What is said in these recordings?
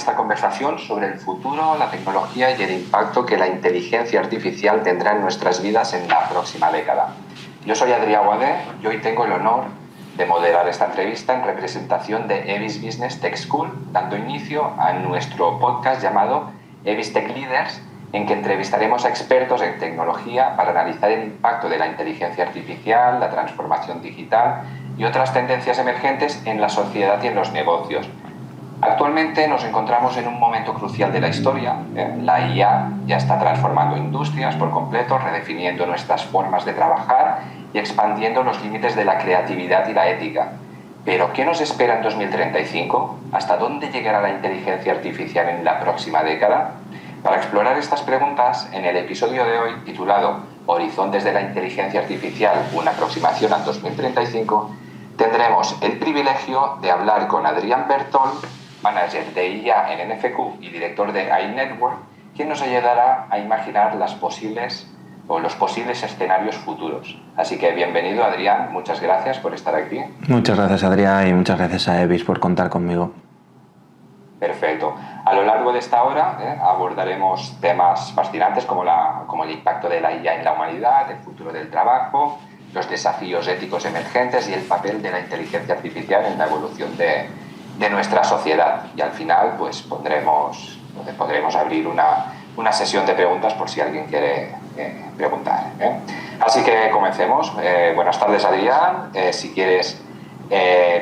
esta conversación sobre el futuro, la tecnología y el impacto que la inteligencia artificial tendrá en nuestras vidas en la próxima década. Yo soy Adrià Guadé y hoy tengo el honor de moderar esta entrevista en representación de EVIS Business Tech School, dando inicio a nuestro podcast llamado EVIS Tech Leaders, en que entrevistaremos a expertos en tecnología para analizar el impacto de la inteligencia artificial, la transformación digital y otras tendencias emergentes en la sociedad y en los negocios. Actualmente nos encontramos en un momento crucial de la historia. La IA ya está transformando industrias por completo, redefiniendo nuestras formas de trabajar y expandiendo los límites de la creatividad y la ética. Pero, ¿qué nos espera en 2035? ¿Hasta dónde llegará la inteligencia artificial en la próxima década? Para explorar estas preguntas, en el episodio de hoy, titulado Horizontes de la inteligencia artificial, una aproximación al 2035, tendremos el privilegio de hablar con Adrián Bertol, manager de IA en NFQ y director de iNetwork, quien nos ayudará a imaginar los posibles escenarios futuros. Así que bienvenido, Adrián, muchas gracias por estar aquí. Muchas gracias, Adrián, y muchas gracias a EVIS por contar conmigo. Perfecto. A lo largo de esta hora abordaremos temas fascinantes como el impacto de la IA en la humanidad, el futuro del trabajo, los desafíos éticos emergentes y el papel de la inteligencia artificial en la evolución de nuestra sociedad. Y al final pues podremos abrir una sesión de preguntas por si alguien quiere preguntar. Así que comencemos. Buenas tardes, Adrián. Si quieres,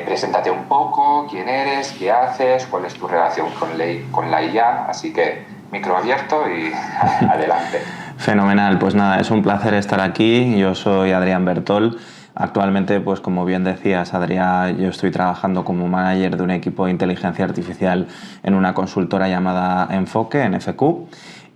preséntate un poco, quién eres, qué haces, cuál es tu relación con la IA. Así que micro abierto y adelante. Fenomenal, pues nada, es un placer estar aquí. Yo soy Adrián Bertol. Actualmente, pues como bien decías, Adrián, yo estoy trabajando como manager de un equipo de inteligencia artificial en una consultora llamada Enfoque, NFQ.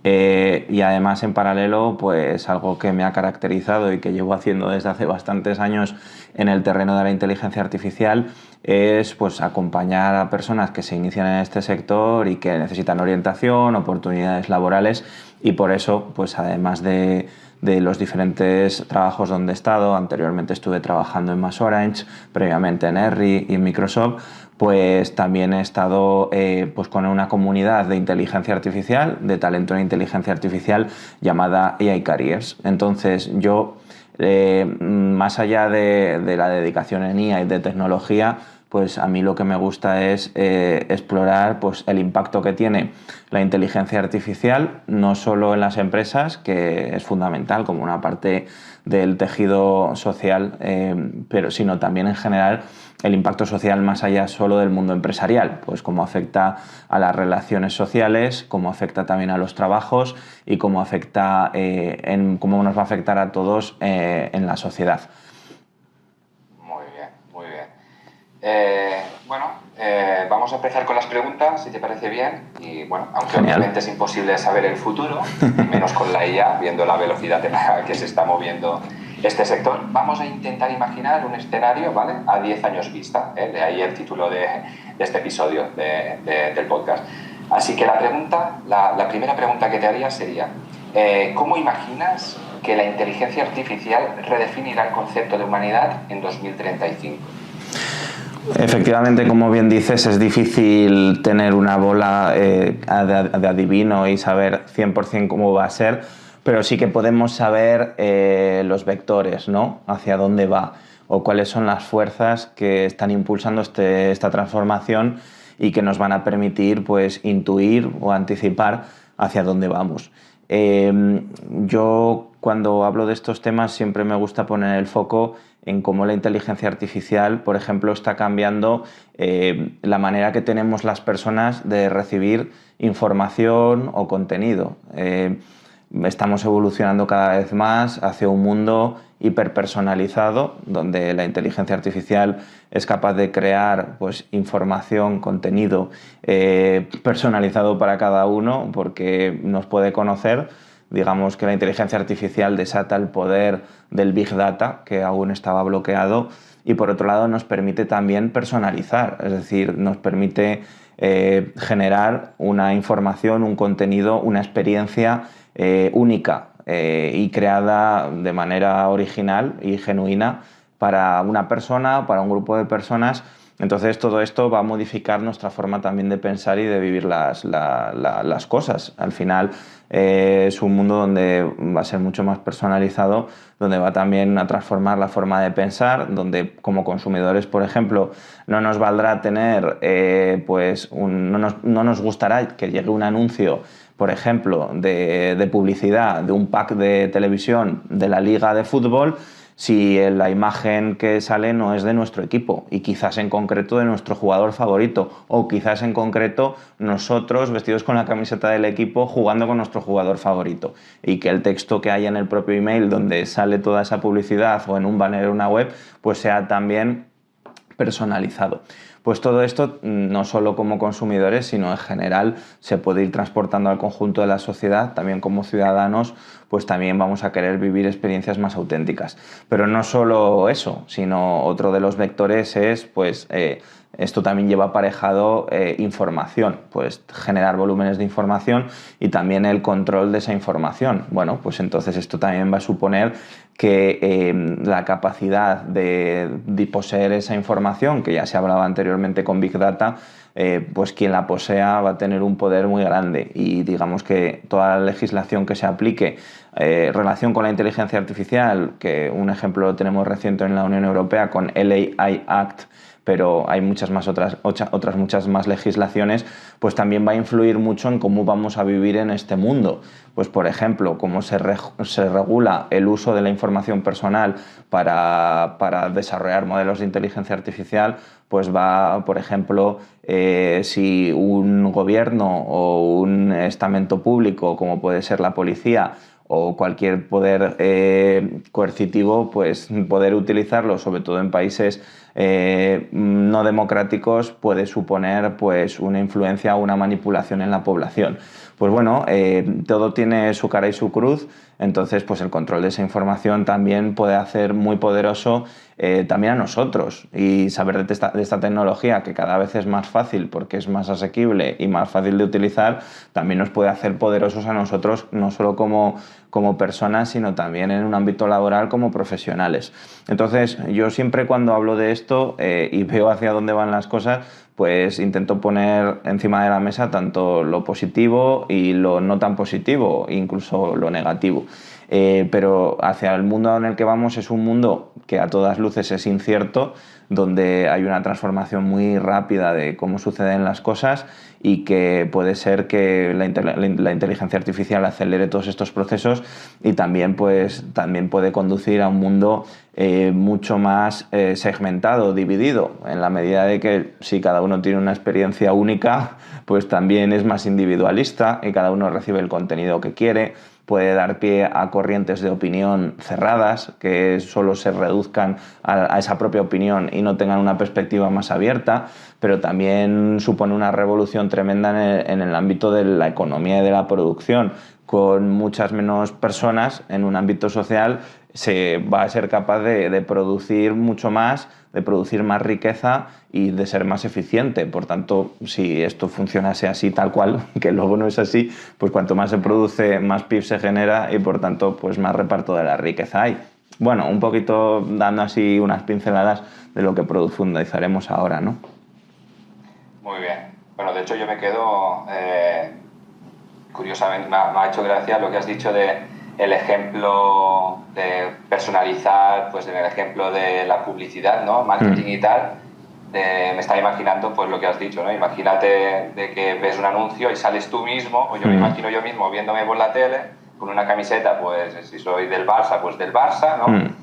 Y además, en paralelo, pues algo que me ha caracterizado y que llevo haciendo desde hace bastantes años en el terreno de la inteligencia artificial es pues acompañar a personas que se inician en este sector y que necesitan orientación, oportunidades laborales, y por eso, pues además de los diferentes trabajos donde he estado, anteriormente estuve trabajando en MasOrange, previamente en ERRI y en Microsoft, pues también he estado pues con una comunidad de inteligencia artificial, de talento en inteligencia artificial llamada AI Careers. Entonces yo, más allá de la dedicación en IA y de tecnología, pues a mí lo que me gusta es explorar pues, el impacto que tiene la inteligencia artificial, no solo en las empresas, que es fundamental como una parte del tejido social, sino también en general el impacto social más allá solo del mundo empresarial, pues cómo afecta a las relaciones sociales, cómo afecta también a los trabajos y cómo afecta cómo nos va a afectar a todos en la sociedad. Muy bien, muy bien. Vamos a empezar con las preguntas, si te parece bien. Y bueno, aunque Genial. Obviamente es imposible saber el futuro, menos con la IA, viendo la velocidad en la que se está moviendo este sector, vamos a intentar imaginar un escenario, ¿vale?, a 10 años vista. De ahí el título de este episodio del podcast. Así que la primera pregunta que te haría sería, ¿cómo imaginas que la inteligencia artificial redefinirá el concepto de humanidad en 2035? Efectivamente, como bien dices, es difícil tener una bola de adivino y saber 100% cómo va a ser, pero sí que podemos saber los vectores, ¿no?, hacia dónde va o cuáles son las fuerzas que están impulsando esta transformación y que nos van a permitir pues, intuir o anticipar hacia dónde vamos. Yo, cuando hablo de estos temas, siempre me gusta poner el foco en cómo la inteligencia artificial, por ejemplo, está cambiando la manera que tenemos las personas de recibir información o contenido. Estamos evolucionando cada vez más hacia un mundo hiperpersonalizado, donde la inteligencia artificial es capaz de crear pues, información, contenido personalizado para cada uno, porque nos puede conocer. Digamos que la inteligencia artificial desata el poder del Big Data, que aún estaba bloqueado, y por otro lado nos permite también personalizar, es decir, nos permite generar una información, un contenido, una experiencia única y creada de manera original y genuina para una persona, para un grupo de personas, Entonces todo esto va a modificar nuestra forma también de pensar y de vivir las cosas. Al final es un mundo donde va a ser mucho más personalizado, donde va también a transformar la forma de pensar, donde como consumidores, por ejemplo, no nos valdrá tener, no nos gustará que llegue un anuncio, por ejemplo, de publicidad de un pack de televisión de la liga de fútbol, si la imagen que sale no es de nuestro equipo y quizás en concreto de nuestro jugador favorito, o quizás en concreto nosotros vestidos con la camiseta del equipo jugando con nuestro jugador favorito, y que el texto que haya en el propio email donde sale toda esa publicidad o en un banner en una web pues sea también personalizado. Pues todo esto, no solo como consumidores, sino en general, se puede ir transportando al conjunto de la sociedad. También como ciudadanos, pues también vamos a querer vivir experiencias más auténticas. Pero no solo eso, sino otro de los vectores es, esto también lleva aparejado información, pues generar volúmenes de información y también el control de esa información. Bueno, pues entonces esto también va a suponer que la capacidad de poseer esa información, que ya se hablaba anteriormente con Big Data, pues quien la posea va a tener un poder muy grande, y digamos que toda la legislación que se aplique relación con la inteligencia artificial, que un ejemplo lo tenemos reciente en la Unión Europea con el AI Act, pero hay muchas muchas más legislaciones, pues también va a influir mucho en cómo vamos a vivir en este mundo. Pues por ejemplo, cómo se regula el uso de la información personal para desarrollar modelos de inteligencia artificial, pues va, por ejemplo, si un gobierno o un estamento público, como puede ser la policía, o cualquier poder coercitivo, pues poder utilizarlo, sobre todo en países no democráticos, puede suponer pues una influencia o una manipulación en la población. Pues bueno, todo tiene su cara y su cruz, entonces pues el control de esa información también puede hacer muy poderoso también a nosotros, y saber de esta tecnología, que cada vez es más fácil porque es más asequible y más fácil de utilizar, también nos puede hacer poderosos a nosotros, no solo como personas, sino también en un ámbito laboral como profesionales. Entonces yo siempre, cuando hablo de esto y veo hacia dónde van las cosas, pues intento poner encima de la mesa tanto lo positivo y lo no tan positivo, incluso lo negativo. Pero hacia el mundo en el que vamos es un mundo que a todas luces es incierto, donde hay una transformación muy rápida de cómo suceden las cosas, y que puede ser que la inteligencia artificial acelere todos estos procesos, y también puede conducir a un mundo mucho más segmentado, dividido, en la medida de que si cada uno tiene una experiencia única, pues también es más individualista y cada uno recibe el contenido que quiere. Puede dar pie a corrientes de opinión cerradas que solo se reduzcan a esa propia opinión y no tengan una perspectiva más abierta, pero también supone una revolución tremenda en el ámbito de la economía y de la producción. Con muchas menos personas en un ámbito social se va a ser capaz de producir mucho más, de producir más riqueza y de ser más eficiente. Por tanto, si esto funcionase así tal cual, que luego no es así, pues cuanto más se produce, más PIB se genera y por tanto pues más reparto de la riqueza hay. Bueno, un poquito dando así unas pinceladas de lo que profundizaremos ahora, ¿no? Muy bien. Bueno, de hecho yo me quedo, curiosamente, me ha hecho gracia lo que has dicho de el ejemplo de personalizar, pues en el ejemplo de la publicidad, ¿no? Marketing y tal. Me está imaginando pues lo que has dicho, ¿no? Imagínate de que ves un anuncio y sales tú mismo, o yo me imagino yo mismo viéndome por la tele con una camiseta, pues si soy del Barça, pues del Barça, ¿no?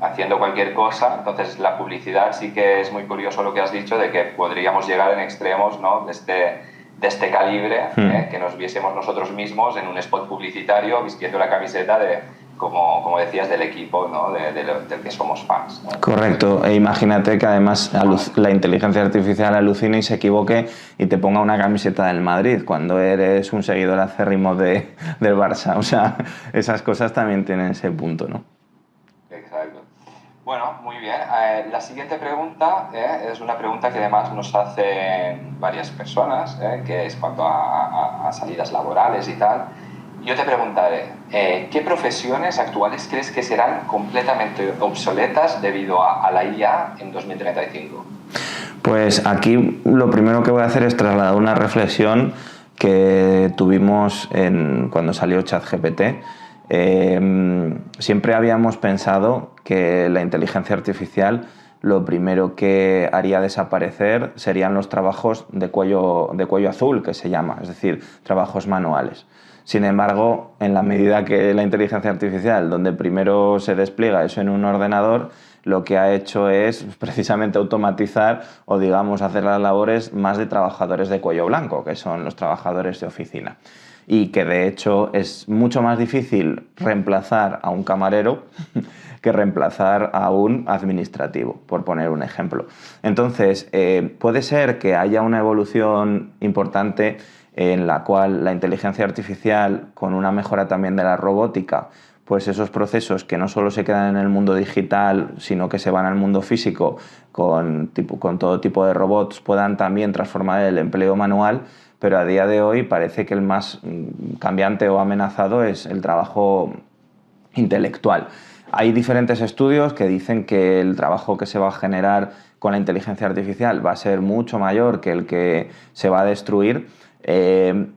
Haciendo cualquier cosa. Entonces la publicidad sí que es muy curioso lo que has dicho, de que podríamos llegar en extremos, ¿no? De este calibre, que nos viésemos nosotros mismos en un spot publicitario vistiendo la camiseta de, como decías, del equipo, ¿no? del que somos fans, ¿no? Correcto, e imagínate que además la inteligencia artificial alucine y se equivoque y te ponga una camiseta del Madrid cuando eres un seguidor acérrimo del Barça. O sea, esas cosas también tienen ese punto, ¿no? Exacto. Bueno, muy bien. La siguiente pregunta es una pregunta que además nos hacen varias personas, que es cuanto a salidas laborales y tal. Yo te preguntaré, ¿qué profesiones actuales crees que serán completamente obsoletas debido a la IA en 2035? Pues aquí lo primero que voy a hacer es trasladar una reflexión que tuvimos cuando salió ChatGPT. Siempre habíamos pensado que la inteligencia artificial lo primero que haría desaparecer serían los trabajos de cuello azul, que se llama, es decir, trabajos manuales. Sin embargo, en la medida que la inteligencia artificial, donde primero se despliega eso en un ordenador, lo que ha hecho es precisamente automatizar o, digamos, hacer las labores más de trabajadores de cuello blanco, que son los trabajadores de oficina. Y que de hecho es mucho más difícil reemplazar a un camarero que reemplazar a un administrativo, por poner un ejemplo. Entonces, puede ser que haya una evolución importante en la cual la inteligencia artificial, con una mejora también de la robótica, pues esos procesos que no solo se quedan en el mundo digital, sino que se van al mundo físico con todo tipo de robots, puedan también transformar el empleo manual, pero a día de hoy parece que el más cambiante o amenazado es el trabajo intelectual. Hay diferentes estudios que dicen que el trabajo que se va a generar con la inteligencia artificial va a ser mucho mayor que el que se va a destruir.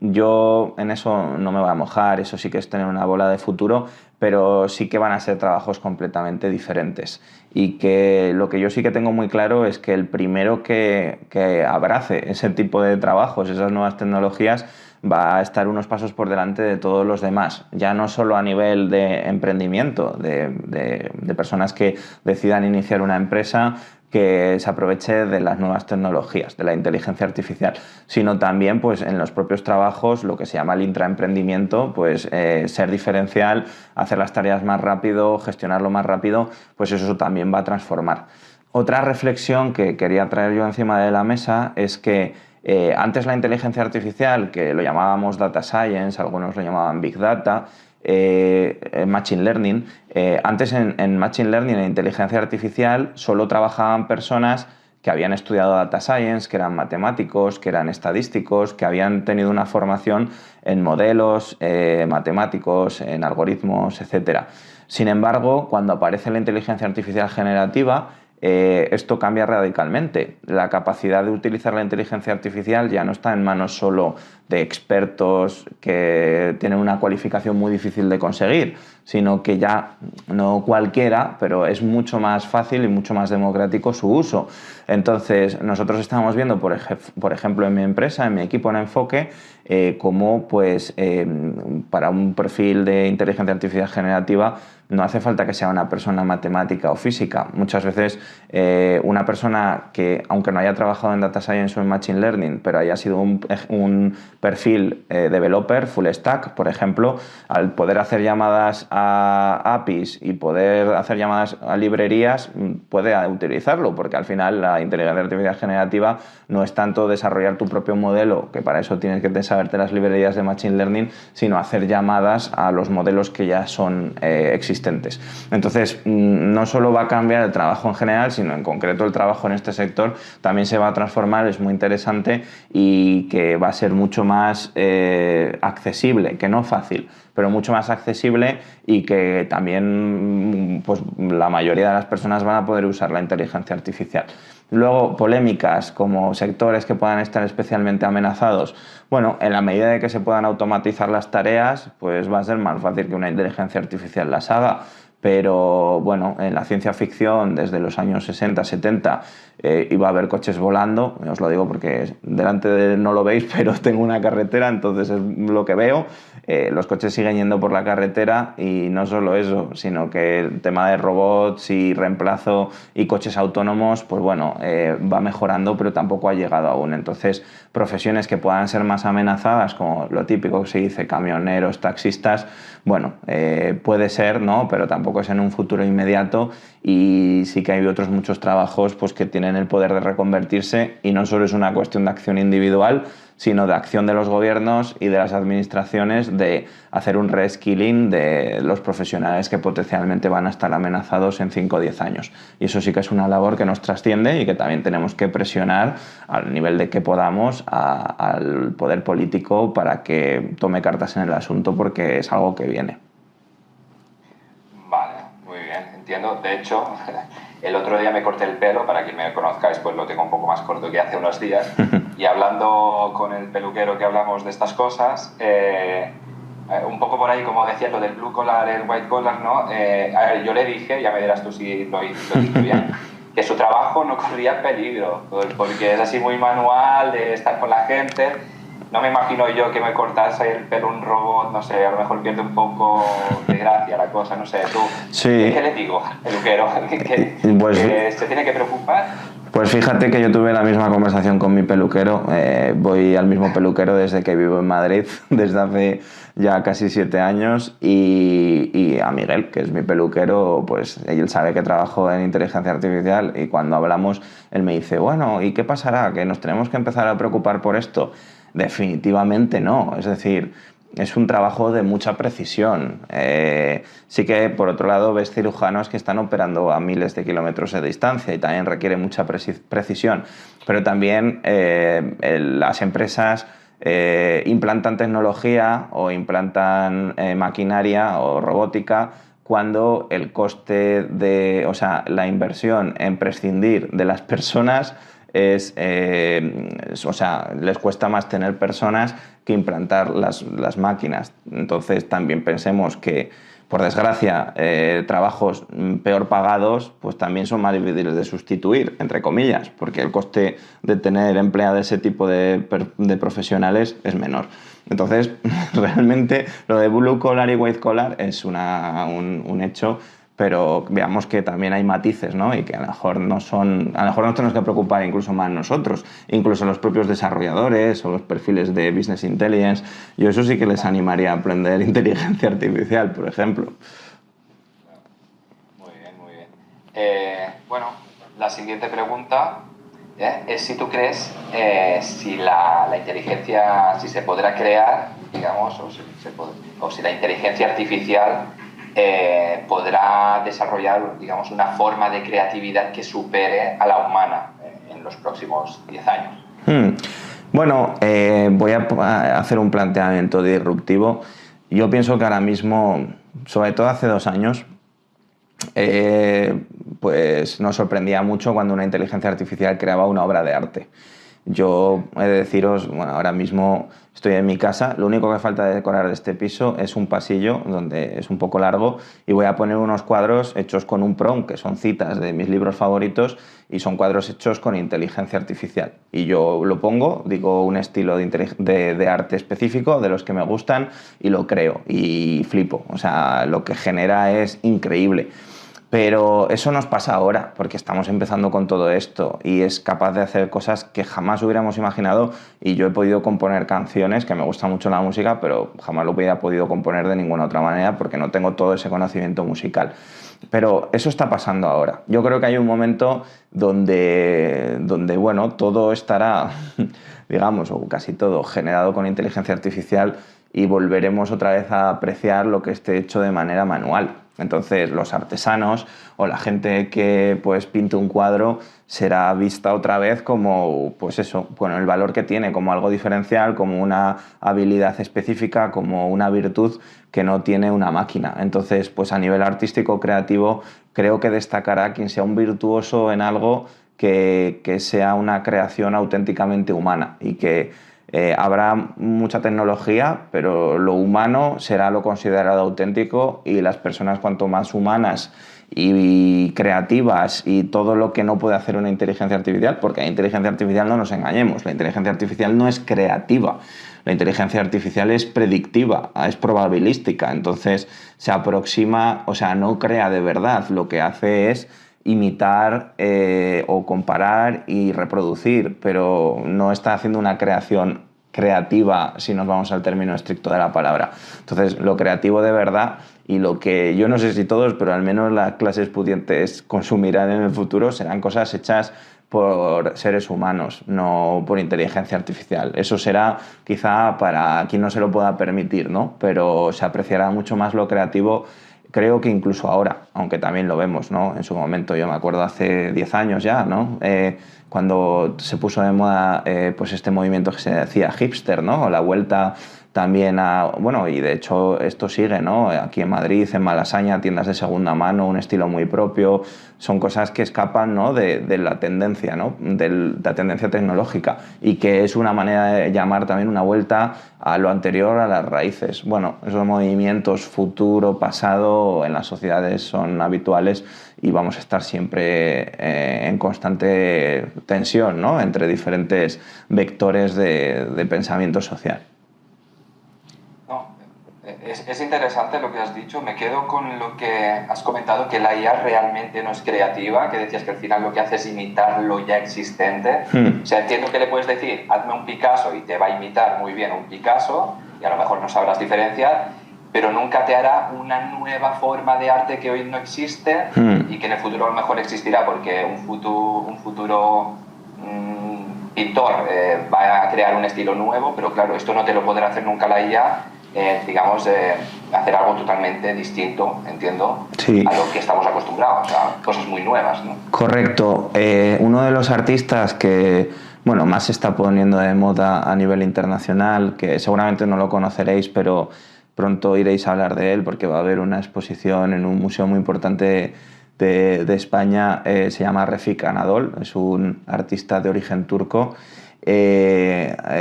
Yo en eso no me voy a mojar, eso sí que es tener una bola de futuro, pero sí que van a ser trabajos completamente diferentes. Y que lo que yo sí que tengo muy claro es que el primero que abrace ese tipo de trabajos, esas nuevas tecnologías, va a estar unos pasos por delante de todos los demás, ya no solo a nivel de emprendimiento, de personas que decidan iniciar una empresa que se aproveche de las nuevas tecnologías, de la inteligencia artificial, sino también pues, en los propios trabajos, lo que se llama el intraemprendimiento, pues ser diferencial, hacer las tareas más rápido, gestionarlo más rápido, pues eso también va a transformar. Otra reflexión que quería traer yo encima de la mesa es que antes la inteligencia artificial, que lo llamábamos data science, algunos lo llamaban big data, machine learning, antes en machine learning, en inteligencia artificial, solo trabajaban personas que habían estudiado data science, que eran matemáticos, que eran estadísticos, que habían tenido una formación en modelos matemáticos, en algoritmos, etc. Sin embargo, cuando aparece la inteligencia artificial generativa, esto cambia radicalmente. La capacidad de utilizar la inteligencia artificial ya no está en manos solo de expertos que tienen una cualificación muy difícil de conseguir, sino que ya no cualquiera, pero es mucho más fácil y mucho más democrático su uso. Entonces, nosotros estamos viendo, por ejemplo, en mi empresa, en mi equipo en Enfoque, cómo pues, para un perfil de inteligencia artificial generativa no hace falta que sea una persona matemática o física. Muchas veces una persona que, aunque no haya trabajado en Data Science o en Machine Learning, pero haya sido un perfil developer, full stack, por ejemplo, al poder hacer llamadas a APIs y poder hacer llamadas a librerías, puede utilizarlo, porque al final la inteligencia artificial generativa no es tanto desarrollar tu propio modelo, que para eso tienes que saberte las librerías de Machine Learning, sino hacer llamadas a los modelos que ya son existentes. Entonces, no solo va a cambiar el trabajo en general, sino en concreto el trabajo en este sector también se va a transformar, es muy interesante y que va a ser mucho más accesible, que no fácil, pero mucho más accesible y que también pues, la mayoría de las personas van a poder usar la inteligencia artificial. Luego, polémicas como sectores que puedan estar especialmente amenazados. Bueno, en la medida de que se puedan automatizar las tareas, pues va a ser más fácil que una inteligencia artificial las haga. Pero bueno, en la ciencia ficción desde los años 60, 70 iba a haber coches volando, os lo digo porque delante de no lo veis, pero tengo una carretera, entonces es lo que veo. Los coches siguen yendo por la carretera y no solo eso, sino que el tema de robots y reemplazo y coches autónomos, pues bueno, va mejorando, pero tampoco ha llegado aún. Entonces, profesiones que puedan ser más amenazadas, como lo típico que se dice, camioneros, taxistas, bueno, puede ser, ¿no? Pero tampoco es en un futuro inmediato y sí que hay otros muchos trabajos pues, que tienen el poder de reconvertirse y no solo es una cuestión de acción individual, sino de acción de los gobiernos y de las administraciones de hacer un reskilling de los profesionales que potencialmente van a estar amenazados en 5 o 10 años. Y eso sí que es una labor que nos trasciende y que también tenemos que presionar al nivel de que podamos al poder político para que tome cartas en el asunto porque es algo que viene. Vale, muy bien, entiendo. De hecho, El otro día me corté el pelo, para quien me conozcáis, pues lo tengo un poco más corto que hace unos días. Y hablando con el peluquero que hablamos de estas cosas, un poco por ahí, como decías, lo del blue collar, el white collar, ¿no? A ver, yo le dije, ya me dirás tú si lo hice bien, que su trabajo no corría peligro, porque es así muy manual, de estar con la gente. No me imagino yo que me cortase el pelo un robot, no sé, a lo mejor pierde un poco de gracia la cosa, no sé, tú. Sí. ¿Qué le digo, peluquero? ¿Que se tiene que preocupar? Pues fíjate que yo tuve la misma conversación con mi peluquero. Voy al mismo peluquero desde que vivo en Madrid, desde hace ya casi 7 años, y a Miguel, que es mi peluquero, pues él sabe que trabajo en inteligencia artificial, y cuando hablamos él me dice, bueno, ¿y qué pasará? ¿Que nos tenemos que empezar a preocupar por esto? Definitivamente no, es decir, es un trabajo de mucha precisión. Sí que, por otro lado, ves cirujanos que están operando a miles de kilómetros de distancia y también requiere mucha precisión. Pero también las empresas implantan tecnología o implantan maquinaria o robótica cuando el coste o sea, la inversión en prescindir de las personas o sea, les cuesta más tener personas que implantar las máquinas. Entonces también pensemos que, por desgracia, trabajos peor pagados pues también son más difíciles de sustituir, entre comillas, porque el coste de tener empleado ese tipo de profesionales es menor. Entonces, realmente lo de blue collar y white collar es un hecho, pero veamos que también hay matices, ¿no? Y que a lo mejor nos tenemos que preocupar incluso más nosotros, incluso los propios desarrolladores o los perfiles de Business Intelligence. Yo eso sí que les animaría a aprender inteligencia artificial, por ejemplo. Muy bien, muy bien. Bueno, la siguiente pregunta es si tú crees si la inteligencia, si se podrá crear, digamos, o si la inteligencia artificial podrá desarrollar, digamos, una forma de creatividad que supere a la humana en los próximos 10 años. Bueno, voy a hacer un planteamiento disruptivo. Yo pienso que ahora mismo, sobre todo hace 2 años, pues nos sorprendía mucho cuando una inteligencia artificial creaba una obra de arte. Yo he de deciros, bueno, ahora mismo estoy en mi casa, lo único que falta de decorar de este piso es un pasillo donde es un poco largo y voy a poner unos cuadros hechos con un prompt, que son citas de mis libros favoritos, y son cuadros hechos con inteligencia artificial. Y yo lo pongo, digo un estilo de arte específico, de los que me gustan, y lo creo y flipo. O sea, lo que genera es increíble. Pero eso nos pasa ahora, porque estamos empezando con todo esto y es capaz de hacer cosas que jamás hubiéramos imaginado, y yo he podido componer canciones, que me gusta mucho la música, pero jamás lo hubiera podido componer de ninguna otra manera porque no tengo todo ese conocimiento musical. Pero eso está pasando ahora. Yo creo que hay un momento donde bueno, todo estará, digamos, o casi todo, generado con inteligencia artificial, y volveremos otra vez a apreciar lo que esté hecho de manera manual. Entonces los artesanos o la gente que pues pinte un cuadro será vista otra vez como, pues eso, bueno, el valor que tiene, como algo diferencial, como una habilidad específica, como una virtud que no tiene una máquina. Entonces, pues a nivel artístico creativo, creo que destacará quien sea un virtuoso en algo que sea una creación auténticamente humana, y que habrá mucha tecnología, pero lo humano será lo considerado auténtico, y las personas cuanto más humanas y creativas y todo lo que no puede hacer una inteligencia artificial, porque la inteligencia artificial, no nos engañemos, la inteligencia artificial no es creativa, la inteligencia artificial es predictiva, es probabilística, entonces se aproxima, o sea, no crea de verdad, lo que hace es imitar o comparar y reproducir, pero no está haciendo una creación creativa si nos vamos al término estricto de la palabra. Entonces, lo creativo de verdad, y lo que yo no sé si todos, pero al menos las clases pudientes consumirán en el futuro, serán cosas hechas por seres humanos, no por inteligencia artificial. Eso será quizá para quien no se lo pueda permitir, ¿no? Pero se apreciará mucho más lo creativo. Creo que incluso ahora, aunque también lo vemos, ¿no? En su momento, yo me acuerdo hace 10 años ya, ¿no? Cuando se puso de moda pues este movimiento que se decía hipster, ¿no? O la vuelta también bueno, y de hecho esto sigue, ¿no? Aquí en Madrid, en Malasaña, tiendas de segunda mano, un estilo muy propio, son cosas que escapan, ¿no? de la tendencia, ¿no? De la tendencia tecnológica, y que es una manera de llamar también una vuelta a lo anterior, a las raíces. Bueno, esos movimientos futuro, pasado, en las sociedades son habituales y vamos a estar siempre en constante tensión, ¿no? Entre diferentes vectores de pensamiento social. No, es interesante lo que has dicho. Me quedo con lo que has comentado, que la IA realmente no es creativa, que decías que al final lo que hace es imitar lo ya existente. O sea, entiendo que le puedes decir, hazme un Picasso y te va a imitar muy bien un Picasso, y a lo mejor no sabrás diferenciar, pero nunca te hará una nueva forma de arte que hoy no existe y que en el futuro a lo mejor existirá, porque un futuro pintor va a crear un estilo nuevo, pero claro, esto no te lo podrá hacer nunca la IA. Digamos, hacer algo totalmente distinto, entiendo, sí, a lo que estamos acostumbrados, o sea, cosas muy nuevas, ¿no? Correcto. Uno de los artistas que, bueno, más se está poniendo de moda a nivel internacional, que seguramente no lo conoceréis, pero pronto iréis a hablar de él porque va a haber una exposición en un museo muy importante de España, se llama Refik Anadol, es un artista de origen turco.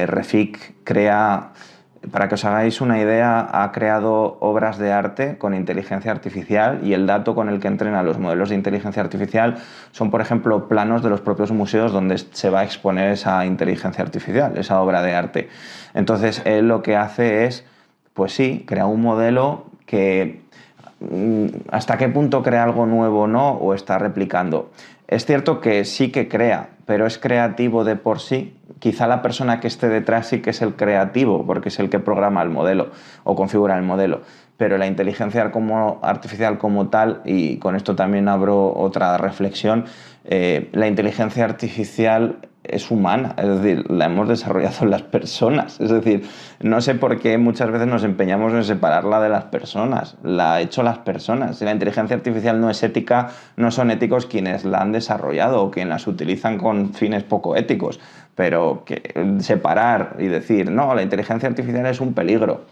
Refik crea... Para que os hagáis una idea, ha creado obras de arte con inteligencia artificial, y el dato con el que entrena los modelos de inteligencia artificial son, por ejemplo, planos de los propios museos donde se va a exponer esa inteligencia artificial, esa obra de arte. Entonces, él lo que hace es, pues sí, crea un modelo que hasta qué punto crea algo nuevo o no, o está replicando. Es cierto que sí que crea, pero es creativo de por sí. Quizá la persona que esté detrás sí que es el creativo, porque es el que programa el modelo o configura el modelo. Pero la inteligencia artificial como tal, y con esto también abro otra reflexión, la inteligencia artificial es humana, es decir, la hemos desarrollado las personas. Es decir, no sé por qué muchas veces nos empeñamos en separarla de las personas. La ha hecho las personas. Si la inteligencia artificial no es ética, no son éticos quienes la han desarrollado o quienes las utilizan con fines poco éticos. Pero que separar y decir, no, la inteligencia artificial es un peligro.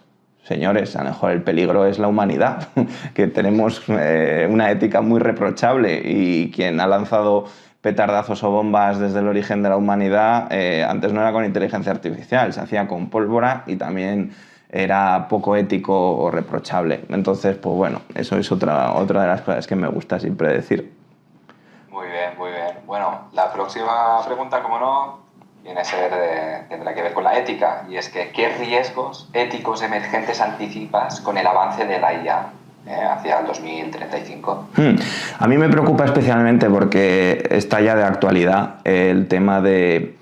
Señores, a lo mejor el peligro es la humanidad, que tenemos una ética muy reprochable, y quien ha lanzado petardazos o bombas desde el origen de la humanidad, antes no era con inteligencia artificial, se hacía con pólvora y también era poco ético o reprochable. Entonces, pues bueno, eso es otra de las cosas que me gusta siempre decir. Muy bien, muy bien. Bueno, la próxima pregunta, como no, viene a ser, tendrá que ver con la ética, y es que ¿qué riesgos éticos emergentes anticipas con el avance de la IA hacia el 2035? A mí me preocupa especialmente porque está ya de actualidad el tema de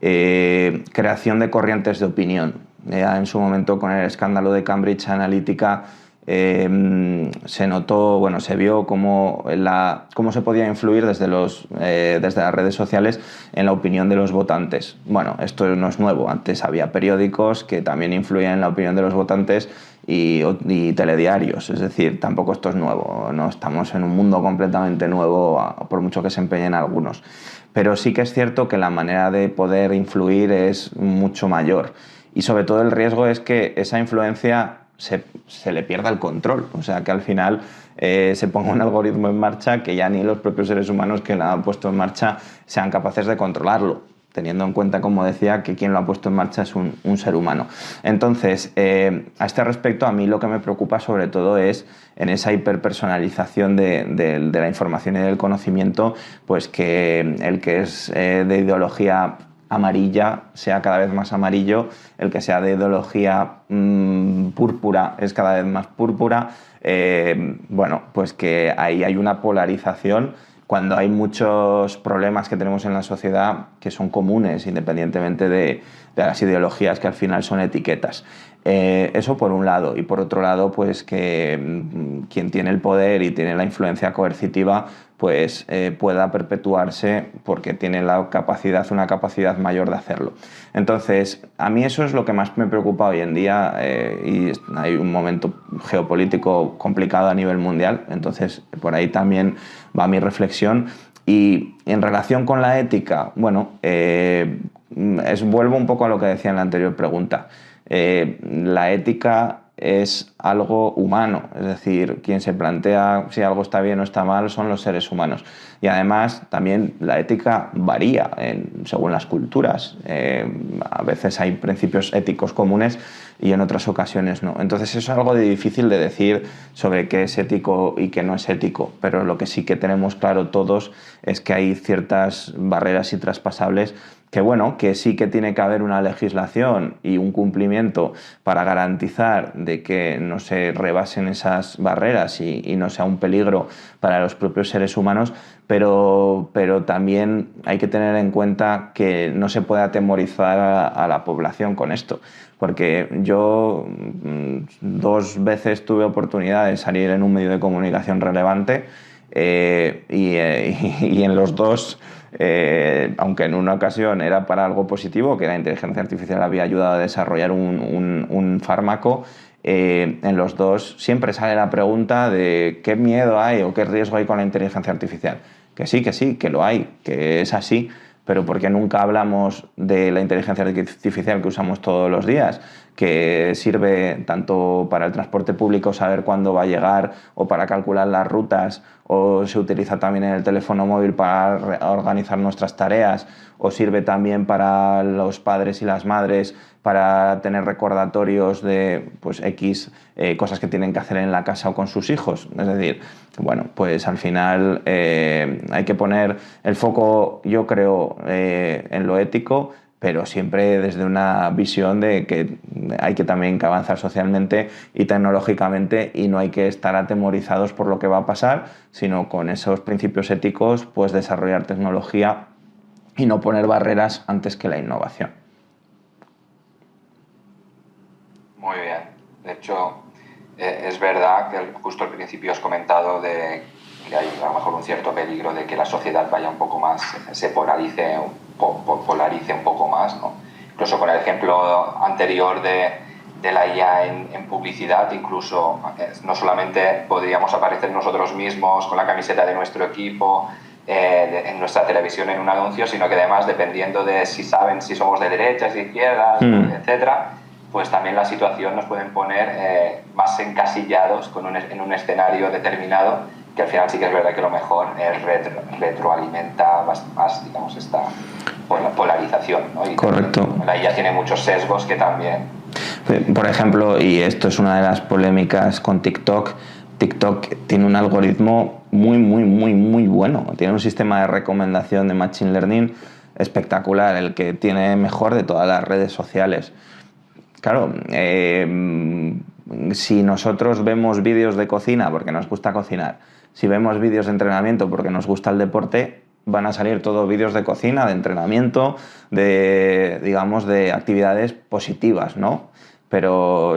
creación de corrientes de opinión. En su momento, con el escándalo de Cambridge Analytica, se notó, bueno, se vio cómo se podía influir desde las redes sociales en la opinión de los votantes. Bueno, esto no es nuevo. Antes había periódicos que también influían en la opinión de los votantes y telediarios. Es decir, tampoco esto es nuevo. No estamos en un mundo completamente nuevo, por mucho que se empeñen algunos. Pero sí que es cierto que la manera de poder influir es mucho mayor. Y sobre todo el riesgo es que esa influencia se le pierda el control, o sea, que al final se ponga un algoritmo en marcha que ya ni los propios seres humanos que lo han puesto en marcha sean capaces de controlarlo, teniendo en cuenta, como decía, que quien lo ha puesto en marcha es un ser humano. Entonces, a este respecto, a mí lo que me preocupa sobre todo es en esa hiperpersonalización de la información y del conocimiento, pues que el que es de ideología amarilla sea cada vez más amarillo, el que sea de ideología púrpura es cada vez más púrpura. Bueno, pues que ahí hay una polarización cuando hay muchos problemas que tenemos en la sociedad que son comunes, independientemente de las ideologías, que al final son etiquetas. Eso por un lado. Y por otro lado, pues que quien tiene el poder y tiene la influencia coercitiva, pues pueda perpetuarse porque tiene una capacidad mayor de hacerlo. Entonces, a mí eso es lo que más me preocupa hoy en día, y hay un momento geopolítico complicado a nivel mundial, entonces por ahí también va mi reflexión. Y en relación con la ética, bueno, vuelvo un poco a lo que decía en la anterior pregunta. La ética es algo humano, es decir, quien se plantea si algo está bien o está mal son los seres humanos. Y además también la ética varía según las culturas. A veces hay principios éticos comunes y en otras ocasiones no. Entonces eso es algo difícil de decir sobre qué es ético y qué no es ético, pero lo que sí que tenemos claro todos es que hay ciertas barreras intraspasables que bueno, que sí que tiene que haber una legislación y un cumplimiento para garantizar de que no se rebasen esas barreras y no sea un peligro para los propios seres humanos, pero también hay que tener en cuenta que no se puede atemorizar a la población con esto, porque yo 2 veces tuve oportunidad de salir en un medio de comunicación relevante y en los dos, aunque en una ocasión era para algo positivo, que la inteligencia artificial había ayudado a desarrollar un fármaco, en los dos siempre sale la pregunta de qué miedo hay o qué riesgo hay con la inteligencia artificial. Que sí, que lo hay, que es así, pero ¿por qué nunca hablamos de la inteligencia artificial que usamos todos los días? Que sirve tanto para el transporte público saber cuándo va a llegar o para calcular las rutas, o se utiliza también en el teléfono móvil para organizar nuestras tareas, o sirve también para los padres y las madres para tener recordatorios de pues, X cosas que tienen que hacer en la casa o con sus hijos. Es decir, bueno, pues al final hay que poner el foco, yo creo, en lo ético, pero siempre desde una visión de que hay que también que avanzar socialmente y tecnológicamente y no hay que estar atemorizados por lo que va a pasar, sino con esos principios éticos pues desarrollar tecnología y no poner barreras antes que la innovación. Muy bien. De hecho, es verdad que justo al principio has comentado de que hay a lo mejor un cierto peligro de que la sociedad vaya un poco más, se polarice un poco más, ¿no? Incluso con el ejemplo anterior de la IA en publicidad, incluso no solamente podríamos aparecer nosotros mismos con la camiseta de nuestro equipo en nuestra televisión en un anuncio, sino que además, dependiendo de si saben si somos de derechas, de izquierdas, etcétera, pues también la situación nos pueden poner más encasillados en un escenario determinado, que al final sí que es verdad que lo mejor retroalimenta más, digamos, esta polarización, ¿no? Y correcto. La IA tiene muchos sesgos que también... Por ejemplo, y esto es una de las polémicas con TikTok, TikTok tiene un algoritmo muy bueno. Tiene un sistema de recomendación de Machine Learning espectacular, el que tiene mejor de todas las redes sociales. Claro, si nosotros vemos vídeos de cocina porque nos gusta cocinar, si vemos vídeos de entrenamiento porque nos gusta el deporte, van a salir todos vídeos de cocina, de entrenamiento, digamos, de actividades positivas, ¿no? Pero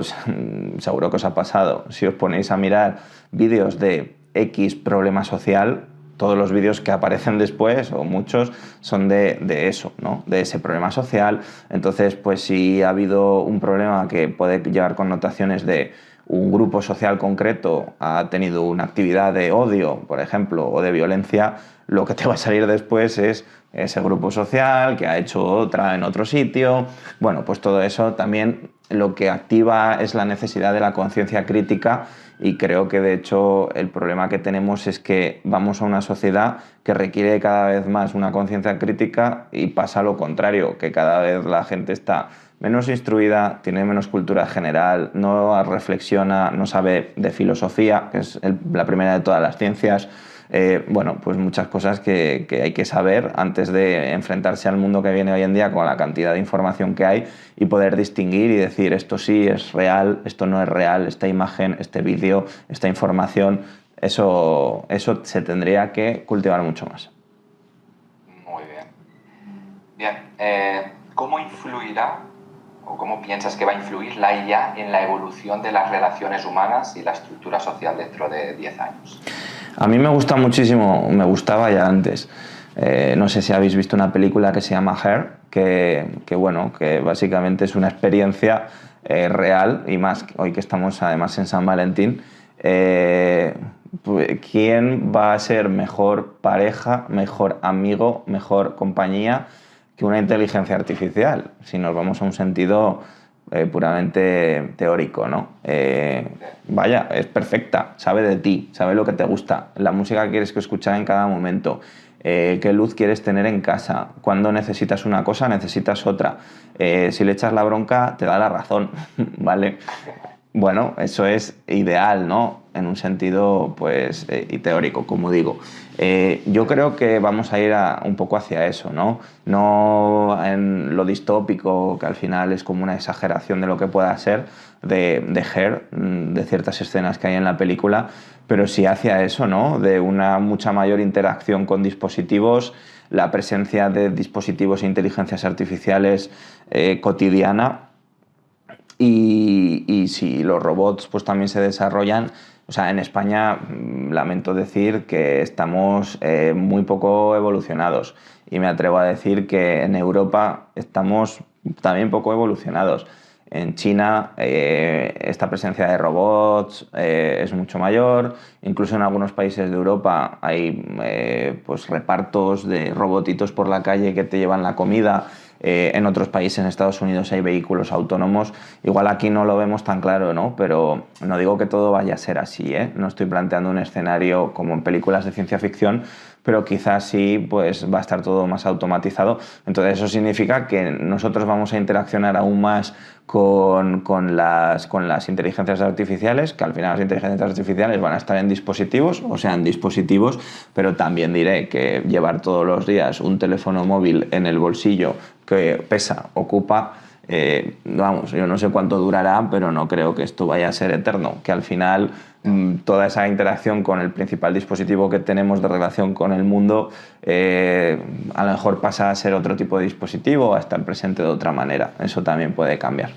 seguro que os ha pasado. Si os ponéis a mirar vídeos de X problema social, todos los vídeos que aparecen después, o muchos, son de eso, ¿no? De ese problema social. Entonces, pues si ha habido un problema que puede llevar connotaciones de un grupo social concreto ha tenido una actividad de odio, por ejemplo, o de violencia, lo que te va a salir después es ese grupo social que ha hecho otra en otro sitio. Bueno, pues todo eso también lo que activa es la necesidad de la conciencia crítica, y creo que de hecho el problema que tenemos es que vamos a una sociedad que requiere cada vez más una conciencia crítica y pasa lo contrario, que cada vez la gente está menos instruida, tiene menos cultura general, no reflexiona, no sabe de filosofía, que es la primera de todas las ciencias. Bueno, pues muchas cosas que hay que saber antes de enfrentarse al mundo que viene hoy en día con la cantidad de información que hay y poder distinguir y decir esto sí es real, esto no es real, esta imagen, este vídeo, esta información, eso se tendría que cultivar mucho más. Muy bien. Bien, ¿cómo influirá o cómo piensas que va a influir la IA en la evolución de las relaciones humanas y la estructura social dentro de 10 años? A mí me gusta muchísimo, me gustaba ya antes. No sé si habéis visto una película que se llama Her, que básicamente es una experiencia real, y más hoy que estamos además en San Valentín. ¿Quién va a ser mejor pareja, mejor amigo, mejor compañía que una inteligencia artificial? Si nos vamos a un sentido puramente teórico, ¿no? Vaya, es perfecta, sabe de ti, sabe lo que te gusta, la música que quieres que escuchar en cada momento, qué luz quieres tener en casa, cuando necesitas una cosa, necesitas otra. Si le echas la bronca, te da la razón, ¿vale? Bueno, eso es ideal, ¿no? En un sentido, pues, y teórico, como digo. Yo creo que vamos a ir un poco hacia eso, ¿no? No en lo distópico, que al final es como una exageración de lo que pueda ser, de Her, de ciertas escenas que hay en la película, pero sí hacia eso, ¿no? De una mucha mayor interacción con dispositivos, la presencia de dispositivos e inteligencias artificiales cotidiana. Y si los robots pues también se desarrollan, o sea, en España lamento decir que estamos muy poco evolucionados y me atrevo a decir que en Europa estamos también poco evolucionados. En China esta presencia de robots es mucho mayor, incluso en algunos países de Europa hay pues repartos de robotitos por la calle que te llevan la comida. En otros países, en Estados Unidos, hay vehículos autónomos. Igual aquí no lo vemos tan claro, ¿no? Pero no digo que todo vaya a ser así, ¿eh? No estoy planteando un escenario como en películas de ciencia ficción, pero quizás sí pues va a estar todo más automatizado. Entonces eso significa que nosotros vamos a interaccionar aún más con las inteligencias artificiales, que al final las inteligencias artificiales van a estar en dispositivos, o sea, en dispositivos, pero también diré que llevar todos los días un teléfono móvil en el bolsillo que pesa, ocupa, vamos, yo no sé cuánto durará, pero no creo que esto vaya a ser eterno, que al final toda esa interacción con el principal dispositivo que tenemos de relación con el mundo a lo mejor pasa a ser otro tipo de dispositivo, a estar presente de otra manera. Eso también puede cambiar.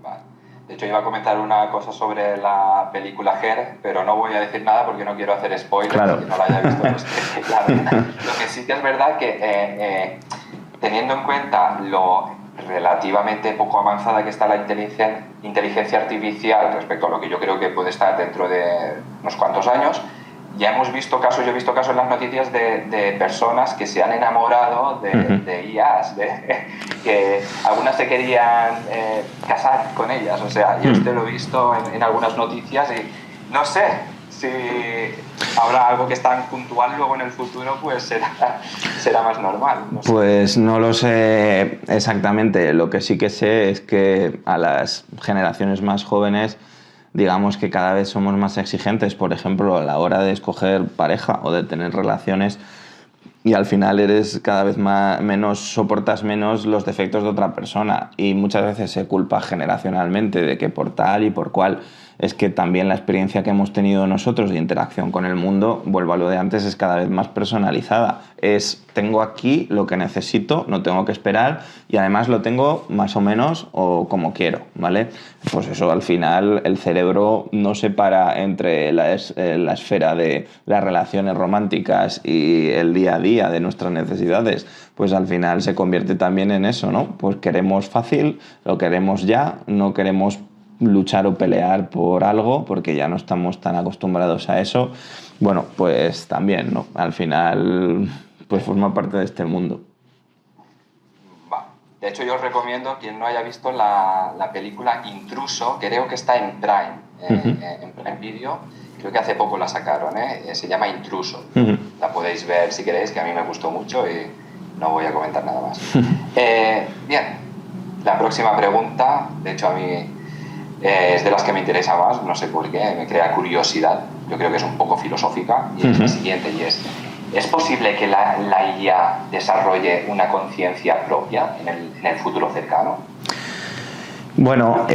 Vale. De hecho, iba a comentar una cosa sobre la película Her, pero no voy a decir nada porque no quiero hacer spoilers, claro. que no la haya visto. Pues, claro. Lo que sí que es verdad que teniendo en cuenta lo relativamente poco avanzada que está la inteligencia artificial respecto a lo que yo creo que puede estar dentro de unos cuantos años, ya hemos visto casos, yo he visto casos en las noticias de personas que se han enamorado de IAs, que algunas se querían casar con ellas, o sea, yo esto lo he visto en algunas noticias y no sé si habrá algo que es tan puntual, luego en el futuro pues será más normal. No sé. Pues no lo sé exactamente, lo que sí que sé es que a las generaciones más jóvenes digamos que cada vez somos más exigentes, por ejemplo, a la hora de escoger pareja o de tener relaciones y al final eres cada vez soportas menos los defectos de otra persona y muchas veces se culpa generacionalmente de que por tal y por cual. Es que también la experiencia que hemos tenido nosotros de interacción con el mundo, vuelvo a lo de antes, es cada vez más personalizada. Tengo aquí lo que necesito, no tengo que esperar y además lo tengo más o menos o como quiero, ¿vale? Pues eso al final el cerebro no separa entre la esfera de las relaciones románticas y el día a día de nuestras necesidades, pues al final se convierte también en eso, ¿no? Pues queremos fácil, lo queremos ya, no queremos luchar o pelear por algo porque ya no estamos tan acostumbrados a eso. Bueno, pues también, ¿no? Al final pues forma parte de este mundo. De hecho, yo os recomiendo, quien no haya visto la película Intruso, creo que está en Prime, en Prime Video, creo que hace poco la sacaron, se llama Intruso. La podéis ver si queréis, que a mí me gustó mucho y no voy a comentar nada más. Bien, la próxima pregunta, de hecho a mí es de las que me interesa más, no sé por qué, me crea curiosidad, yo creo que es un poco filosófica, y es la siguiente, y ¿es posible que la IA desarrolle una conciencia propia en el futuro cercano? Bueno,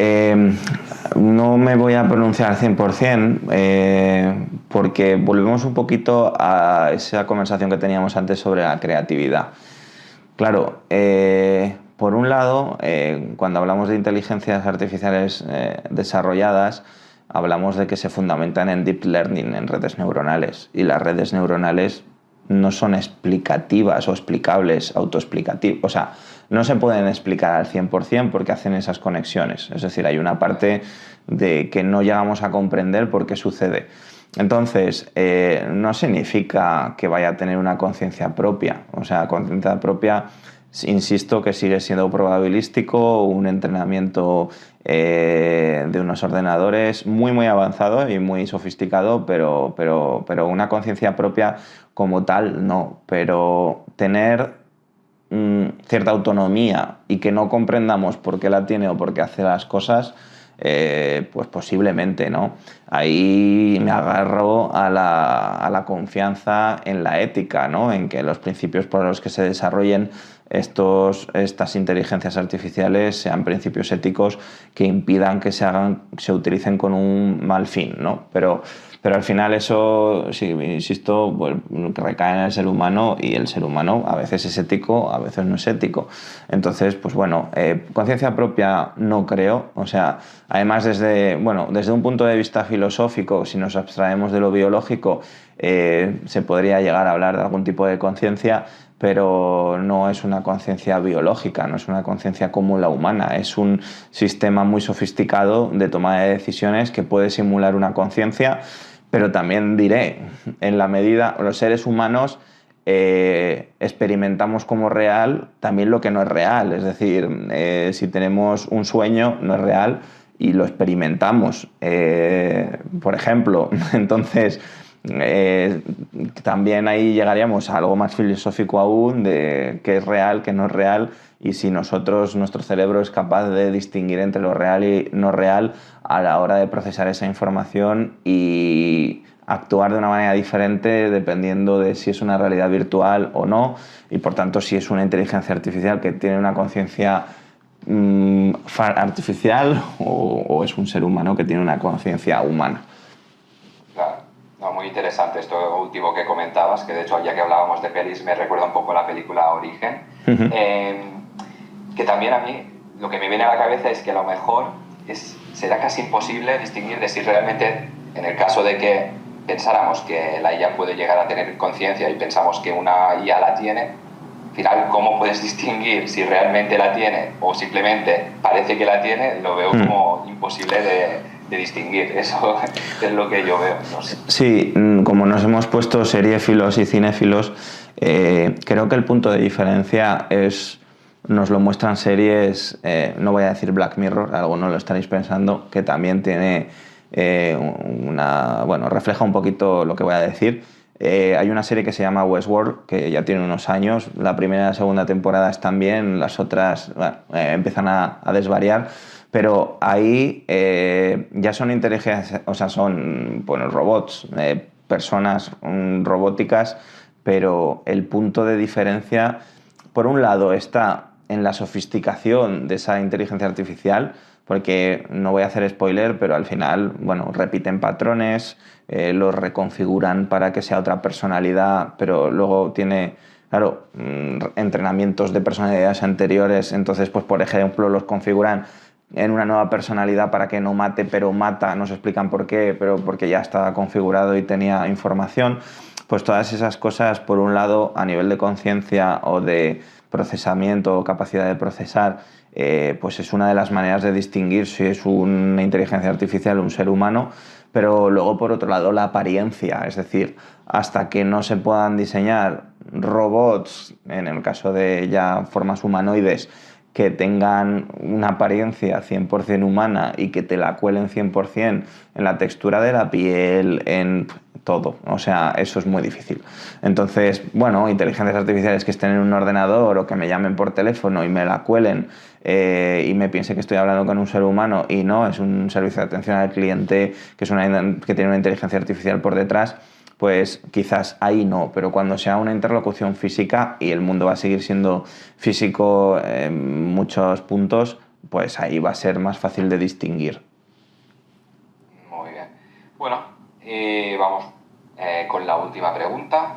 no me voy a pronunciar al 100% porque volvemos un poquito a esa conversación que teníamos antes sobre la creatividad. Claro, por un lado, cuando hablamos de inteligencias artificiales desarrolladas, hablamos de que se fundamentan en deep learning, en redes neuronales, y las redes neuronales no son explicativas o explicables, autoexplicativas, o sea, no se pueden explicar al 100% porque hacen esas conexiones, es decir, hay una parte de que no llegamos a comprender por qué sucede. Entonces, no significa que vaya a tener una conciencia propia, o sea, conciencia propia insisto que sigue siendo probabilístico, un entrenamiento de unos ordenadores muy avanzado y muy sofisticado, pero una conciencia propia como tal no. Pero tener cierta autonomía y que no comprendamos por qué la tiene o por qué hace las cosas, pues posiblemente, ¿no? Ahí me agarro a la confianza en la ética, ¿no? En que los principios por los que se desarrollen estas inteligencias artificiales sean principios éticos que impidan que se utilicen con un mal fin, ¿no? Pero al final eso, sí, insisto, pues, recae en el ser humano, y el ser humano a veces es ético, a veces no es ético. Entonces, pues bueno, conciencia propia no creo. O sea, además desde un punto de vista filosófico, si nos abstraemos de lo biológico, se podría llegar a hablar de algún tipo de conciencia, pero no es una conciencia biológica, no es una conciencia como la humana, es un sistema muy sofisticado de toma de decisiones que puede simular una conciencia, pero también diré, en la medida, los seres humanos experimentamos como real también lo que no es real, es decir, si tenemos un sueño no es real y lo experimentamos, por ejemplo. Entonces, también ahí llegaríamos a algo más filosófico aún, de qué es real, qué no es real, y si nuestro cerebro es capaz de distinguir entre lo real y no real a la hora de procesar esa información y actuar de una manera diferente dependiendo de si es una realidad virtual o no, y por tanto si es una inteligencia artificial que tiene una conciencia artificial o es un ser humano que tiene una conciencia humana. Claro. No, muy interesante esto último que comentabas, que de hecho ya que hablábamos de pelis me recuerda un poco la película Origen. Que también a mí lo que me viene a la cabeza es que a lo mejor será casi imposible distinguir de si realmente, en el caso de que pensáramos que la IA puede llegar a tener conciencia y pensamos que una IA la tiene, al final, ¿cómo puedes distinguir si realmente la tiene o simplemente parece que la tiene? Lo veo como imposible de distinguir. Eso es lo que yo veo. No sé. Sí, como nos hemos puesto seriéfilos y cinéfilos, creo que el punto de diferencia nos lo muestran series, no voy a decir Black Mirror, algunos lo estaréis pensando, que también tiene refleja un poquito lo que voy a decir. Hay una serie que se llama Westworld, que ya tiene unos años. La primera y la segunda temporada están bien, las otras empiezan a desvariar. Pero ahí ya son inteligencias, o sea, son robots, personas robóticas, pero el punto de diferencia, por un lado, está en la sofisticación de esa inteligencia artificial, porque no voy a hacer spoiler, pero al final, repiten patrones, los reconfiguran para que sea otra personalidad, pero luego tiene, claro, entrenamientos de personalidades anteriores, entonces, pues por ejemplo, los configuran en una nueva personalidad para que no mate, pero mata, no se explican por qué, pero porque ya estaba configurado y tenía información. Pues todas esas cosas, por un lado, a nivel de conciencia o de procesamiento o capacidad de procesar, pues es una de las maneras de distinguir si es una inteligencia artificial o un ser humano. Pero luego, por otro lado, la apariencia, es decir, hasta que no se puedan diseñar robots, en el caso de ya formas humanoides, que tengan una apariencia 100% humana y que te la cuelen 100% en la textura de la piel, en todo. O sea, eso es muy difícil. Entonces, inteligencias artificiales que estén en un ordenador o que me llamen por teléfono y me la cuelen y me piense que estoy hablando con un ser humano y no, es un servicio de atención al cliente que tiene una inteligencia artificial por detrás, pues quizás ahí no, pero cuando sea una interlocución física, y el mundo va a seguir siendo físico en muchos puntos, pues ahí va a ser más fácil de distinguir. Muy bien. Bueno, vamos con la última pregunta,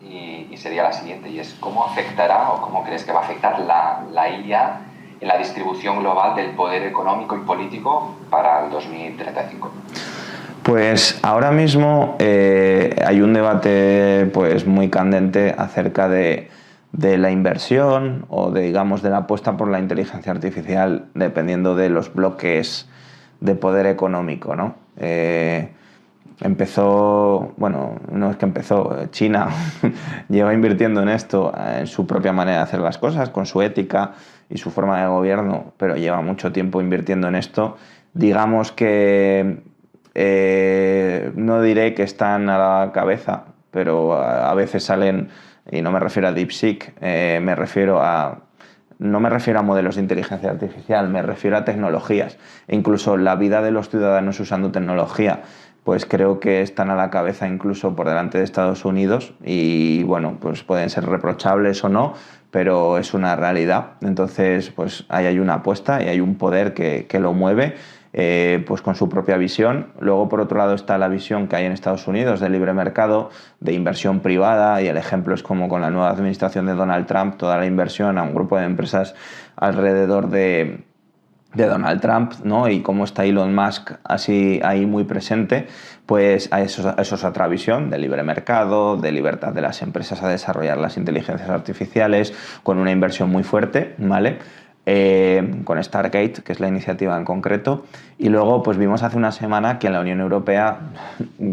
y sería la siguiente, y es ¿cómo afectará o cómo crees que va a afectar la IA en la distribución global del poder económico y político para el 2035? Pues ahora mismo hay un debate pues muy candente acerca de la inversión o de la apuesta por la inteligencia artificial dependiendo de los bloques de poder económico, ¿no? empezó, bueno, no es que empezó, China lleva invirtiendo en esto, en su propia manera de hacer las cosas, con su ética y su forma de gobierno, pero lleva mucho tiempo invirtiendo en esto. Digamos que no diré que están a la cabeza, pero a veces salen, y no me refiero a DeepSeek, no me refiero a modelos de inteligencia artificial, me refiero a tecnologías. E incluso la vida de los ciudadanos usando tecnología, pues creo que están a la cabeza incluso por delante de Estados Unidos y bueno, pues pueden ser reprochables o no, pero es una realidad. Entonces, pues ahí hay una apuesta y hay un poder que lo mueve. Pues con su propia visión. Luego, por otro lado, está la visión que hay en Estados Unidos de libre mercado, de inversión privada, y el ejemplo es como con la nueva administración de Donald Trump, toda la inversión a un grupo de empresas alrededor de Donald Trump, ¿no? Y cómo está Elon Musk así ahí muy presente, pues eso es otra visión de libre mercado, de libertad de las empresas a desarrollar las inteligencias artificiales, con una inversión muy fuerte, ¿vale? Con Stargate, que es la iniciativa en concreto, y luego pues vimos hace una semana que en la Unión Europea,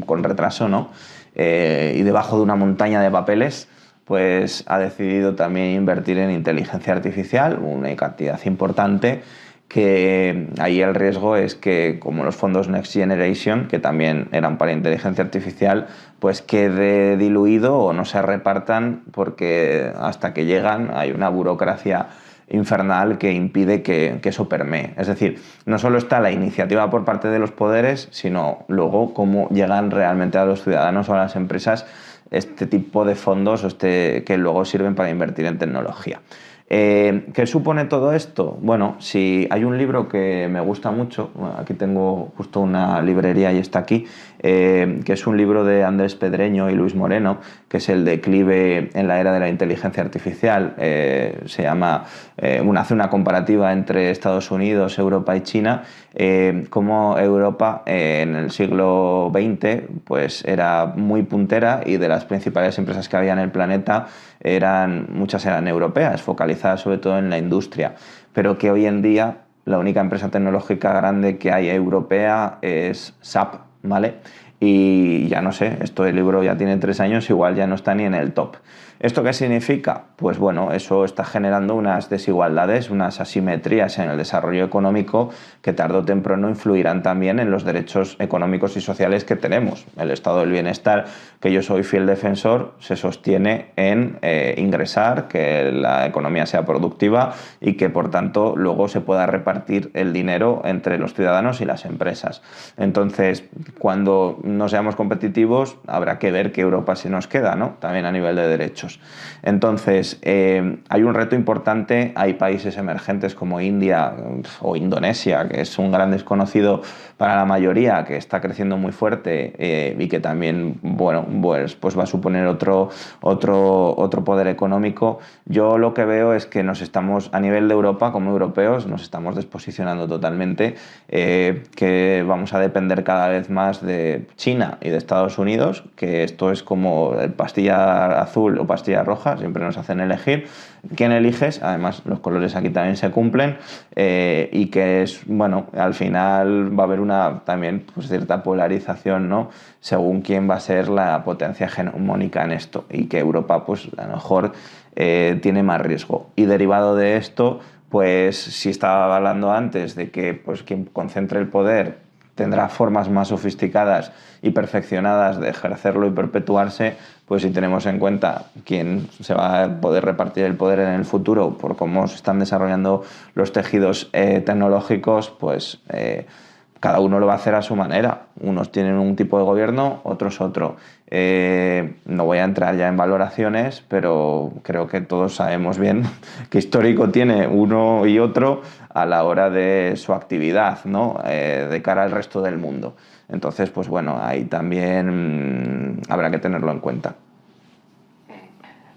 con retraso, ¿no? Y debajo de una montaña de papeles, pues ha decidido también invertir en inteligencia artificial, una cantidad importante, que ahí el riesgo es que, como los fondos Next Generation, que también eran para inteligencia artificial, pues quede diluido o no se repartan porque hasta que llegan hay una burocracia infernal que impide que eso permee. Es decir, no solo está la iniciativa por parte de los poderes, sino luego cómo llegan realmente a los ciudadanos o a las empresas este tipo de fondos que luego sirven para invertir en tecnología. ¿Qué supone todo esto? Bueno, si hay un libro que me gusta mucho, aquí tengo justo una librería y está aquí, que es un libro de Andrés Pedreño y Luis Moreno, que es El declive en la era de la inteligencia artificial. Se llama, hace una comparativa entre Estados Unidos, Europa y China, cómo Europa en el siglo XX pues, era muy puntera y de las principales empresas que había en el planeta muchas eran europeas, focalizadas sobre todo en la industria, pero que hoy en día la única empresa tecnológica grande que hay europea es SAP, ¿vale? Y ya no sé, el libro ya tiene 3 años, igual ya no está ni en el top. ¿Esto qué significa? Pues bueno, eso está generando unas desigualdades, unas asimetrías en el desarrollo económico que tarde o temprano influirán también en los derechos económicos y sociales que tenemos. El estado del bienestar, que yo soy fiel defensor, se sostiene en ingresar, que la economía sea productiva y que por tanto luego se pueda repartir el dinero entre los ciudadanos y las empresas. Entonces, cuando no seamos competitivos, habrá que ver qué Europa se nos queda, ¿no? También a nivel de derechos. Entonces, hay un reto importante, hay países emergentes como India o Indonesia, que es un gran desconocido para la mayoría, que está creciendo muy fuerte y que también, bueno, pues va a suponer otro poder económico. Yo lo que veo es que a nivel de Europa, como europeos, nos estamos desposicionando totalmente, que vamos a depender cada vez más de China y de Estados Unidos, que esto es como el pastilla azul o pastilla roja, siempre nos hacen elegir. ¿Quién eliges? Además, los colores aquí también se cumplen y que es, bueno, al final va a haber también pues, cierta polarización, ¿no? Según quién va a ser la potencia hegemónica en esto y que Europa, pues a lo mejor tiene más riesgo. Y derivado de esto, pues si estaba hablando antes de que pues, quien concentre el poder tendrá formas más sofisticadas y perfeccionadas de ejercerlo y perpetuarse, pues si tenemos en cuenta quién se va a poder repartir el poder en el futuro por cómo se están desarrollando los tejidos tecnológicos, pues cada uno lo va a hacer a su manera. Unos tienen un tipo de gobierno, otros otro. No voy a entrar ya en valoraciones, pero creo que todos sabemos bien qué histórico tiene uno y otro a la hora de su actividad, ¿no? De cara al resto del mundo. Entonces, pues bueno, ahí también habrá que tenerlo en cuenta.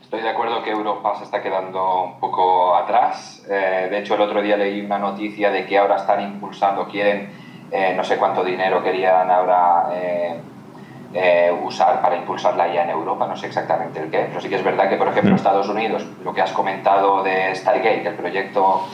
Estoy de acuerdo que Europa se está quedando un poco atrás. De hecho, el otro día leí una noticia de que ahora están impulsando, no sé cuánto dinero querían ahora usar para impulsar la IA en Europa, no sé exactamente el qué, pero sí que es verdad que, por ejemplo, Estados Unidos, lo que has comentado de Stargate, el proyecto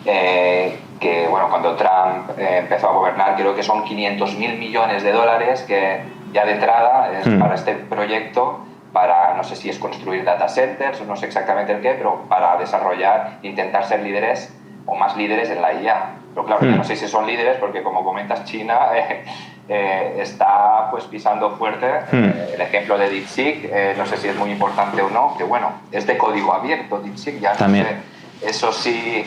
que, bueno, cuando Trump empezó a gobernar, creo que son 500.000 millones de dólares que ya de entrada para este proyecto, para, no sé si es construir data centers, no sé exactamente el qué, pero para desarrollar, intentar ser líderes o más líderes en la IA. Pero claro, yo no sé si son líderes porque, como comentas, China está pues pisando fuerte. El ejemplo de DeepSeek, no sé si es muy importante o no, que bueno, es de código abierto DeepSeek, ya también. No sé, eso sí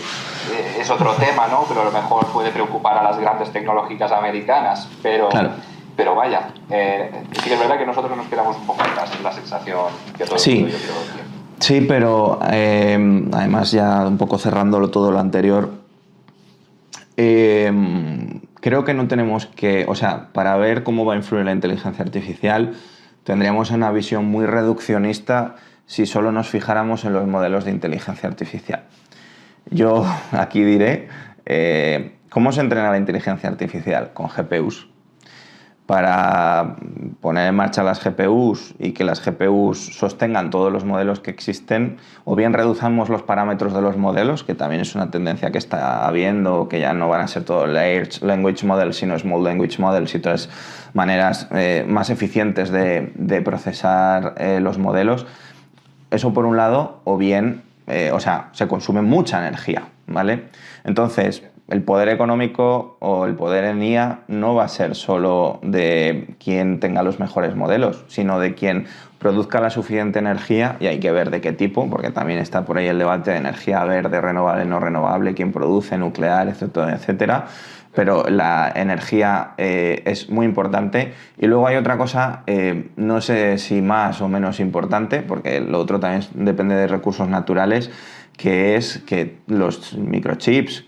es otro tema, ¿no? Pero a lo mejor puede preocupar a las grandes tecnológicas americanas, pero... Claro. Pero vaya, sí que es verdad que nosotros nos quedamos un poco atrás, es la sensación que todo el mundo, yo creo, tiene. Sí, pero además ya un poco cerrándolo todo lo anterior, creo que no tenemos que, o sea, para ver cómo va a influir la inteligencia artificial, tendríamos una visión muy reduccionista si solo nos fijáramos en los modelos de inteligencia artificial. Yo aquí diré, ¿cómo se entrena la inteligencia artificial? Con GPUs. Para poner en marcha las GPUs y que las GPUs sostengan todos los modelos que existen, o bien reduzcamos los parámetros de los modelos, que también es una tendencia que está habiendo, que ya no van a ser todo Large Language Models, sino Small Language Models y otras maneras más eficientes de procesar los modelos. Eso por un lado, o bien, se consume mucha energía, ¿vale? Entonces, el poder económico o el poder en IA no va a ser solo de quien tenga los mejores modelos, sino de quien produzca la suficiente energía, y hay que ver de qué tipo, porque también está por ahí el debate de energía verde, renovable, no renovable, quién produce, nuclear, etcétera, etcétera. Pero la energía es muy importante. Y luego hay otra cosa, no sé si más o menos importante, porque lo otro también depende de recursos naturales, que es que los microchips,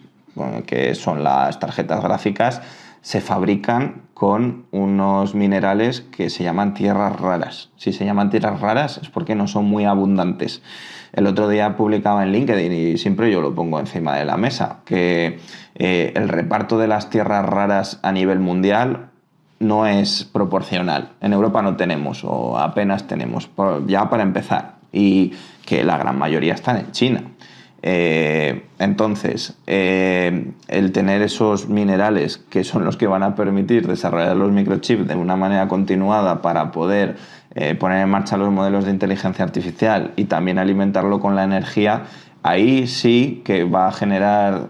que son las tarjetas gráficas, se fabrican con unos minerales que se llaman tierras raras. Si se llaman tierras raras es porque no son muy abundantes. El otro día publicaba en LinkedIn, y siempre yo lo pongo encima de la mesa, que el reparto de las tierras raras a nivel mundial no es proporcional. En Europa no tenemos, o apenas tenemos, ya para empezar, y que la gran mayoría están en China. Entonces, el tener esos minerales que son los que van a permitir desarrollar los microchips de una manera continuada para poder poner en marcha los modelos de inteligencia artificial y también alimentarlo con la energía, ahí sí que va a generar,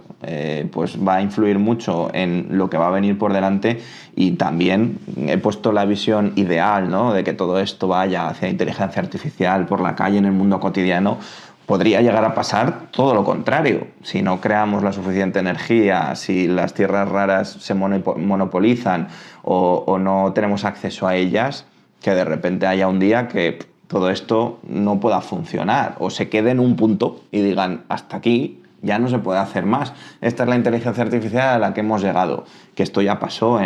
pues va a influir mucho en lo que va a venir por delante. Y también he puesto la visión ideal, ¿no?, de que todo esto vaya hacia inteligencia artificial por la calle en el mundo cotidiano. Podría llegar a pasar todo lo contrario. Si no creamos la suficiente energía, si las tierras raras se monopolizan o no tenemos acceso a ellas, que de repente haya un día que todo esto no pueda funcionar o se quede en un punto y digan hasta aquí, ya no se puede hacer más. Esta es la inteligencia artificial a la que hemos llegado, que esto ya pasó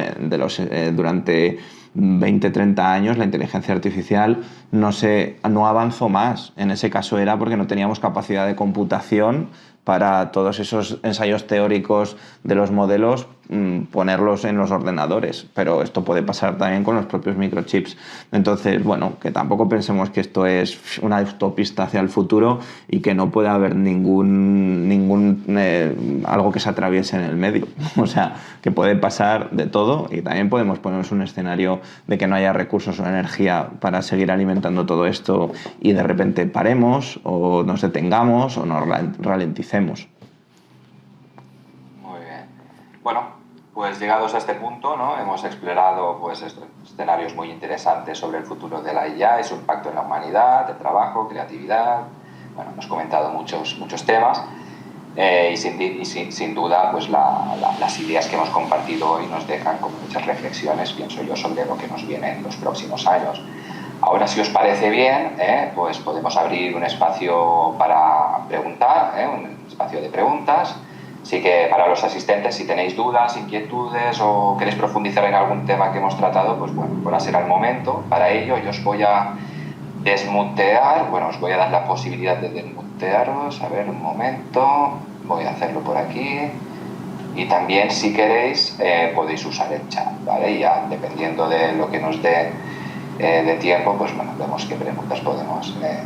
durante 20, 30 años. La inteligencia artificial no avanzó más. En ese caso era porque no teníamos capacidad de computación para todos esos ensayos teóricos de los modelos, ponerlos en los ordenadores. Pero esto puede pasar también con los propios microchips. Entonces, bueno, que tampoco pensemos que esto es una autopista hacia el futuro y que no puede haber algo que se atraviese en el medio. O sea, que puede pasar de todo, y también podemos ponernos un escenario de que no haya recursos o energía para seguir alimentando todo esto y de repente paremos o nos detengamos o nos ralenticemos. Muy bien. Bueno, pues llegados a este punto, ¿no?, hemos explorado pues escenarios muy interesantes sobre el futuro de la IA y su impacto en la humanidad, el trabajo, creatividad. Bueno, hemos comentado muchos temas. Y sin duda pues las ideas que hemos compartido hoy nos dejan con muchas reflexiones, pienso yo, sobre lo que nos viene en los próximos años. Ahora, si os parece bien, pues podemos abrir un espacio para preguntar, un espacio de preguntas. Así que para los asistentes, si tenéis dudas, inquietudes o queréis profundizar en algún tema que hemos tratado, pues bueno, ahora será el momento. Para ello yo os voy a desmutear, os voy a dar la posibilidad de desmutearos. A ver, un momento, voy a hacerlo por aquí. Y también, si queréis, podéis usar el chat, ¿vale? Y ya, dependiendo de lo que nos dé de tiempo, pues bueno, vemos qué preguntas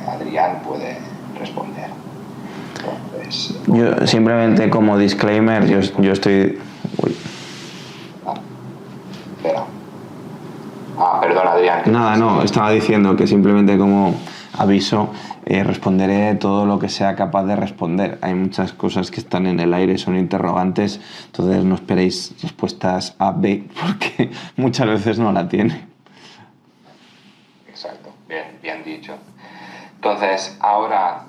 Adrián puede responder. Entonces, yo simplemente como disclaimer, yo estoy... Espera. Perdón, Adrián. Nada, no, estaba diciendo que simplemente como aviso responderé todo lo que sea capaz de responder. Hay muchas cosas que están en el aire, son interrogantes, entonces no esperéis respuestas A, B, porque muchas veces no la tiene. Exacto, bien dicho. Entonces, ahora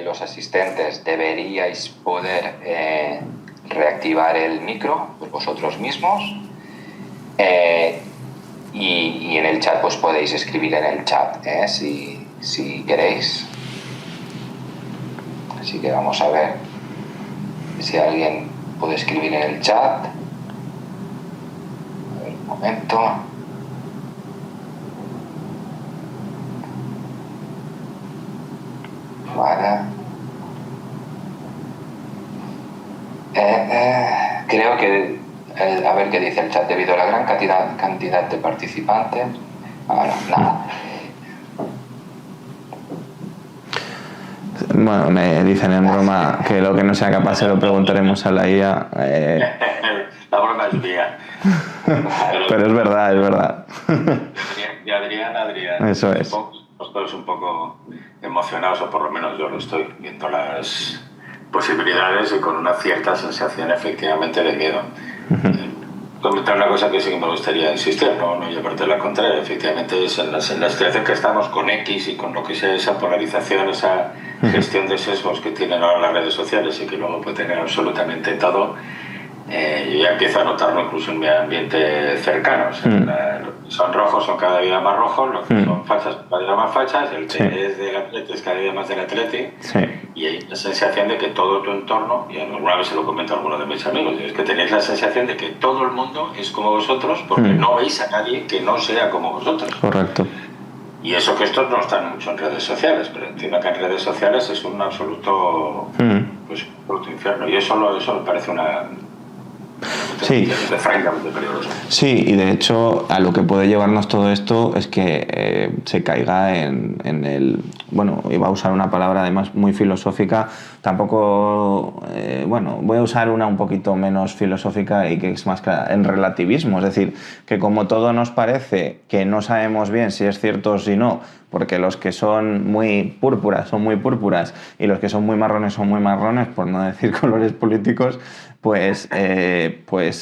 los asistentes deberíais poder reactivar el micro por vosotros mismos y en el chat pues podéis escribir en el chat si queréis. Así que vamos a ver si alguien puede escribir en el chat. A ver, un momento. Vale. Creo que, a ver qué dice el chat, debido a la gran cantidad de participantes. Ahora, nada. Bueno, me dicen en broma que lo que no sea capaz se lo preguntaremos a la IA. La broma es mía. Pero es verdad, es verdad. Y Adrián. Eso es. Todos un poco emocionados, o por lo menos yo lo estoy, viendo las posibilidades y con una cierta sensación efectivamente de miedo. Comentar una cosa que sí que me gustaría insistir, no llevarte la contraria, efectivamente es en la situación que estamos con X y con lo que sea esa polarización, esa gestión de sesgos que tienen ahora las redes sociales y que luego puede tener absolutamente todo. Yo ya empiezo a notarlo incluso en mi ambiente cercano. O sea, los que son rojos son cada día más rojos, los que son fachas son cada día más fachas, el que es del atleti es cada día más del atleti. Y hay la sensación de que todo tu entorno, y alguna vez se lo comento a alguno de mis amigos, es que tenéis la sensación de que todo el mundo es como vosotros porque no veis a nadie que no sea como vosotros. Correcto. Y eso que estos no están mucho en redes sociales, pero entiendo que en redes sociales es un absoluto, pues, un absoluto infierno. Y eso me parece una... Sí. francamente peligroso. Sí, y de hecho a lo que puede llevarnos todo esto es que se caiga en el... Bueno, iba a usar una palabra además muy filosófica, tampoco... bueno, voy a usar una un poquito menos filosófica y que es más clara, en relativismo, es decir, que como todo nos parece que no sabemos bien si es cierto o si no, porque los que son muy púrpuras son muy púrpuras y los que son muy marrones son muy marrones, por no decir colores políticos, pues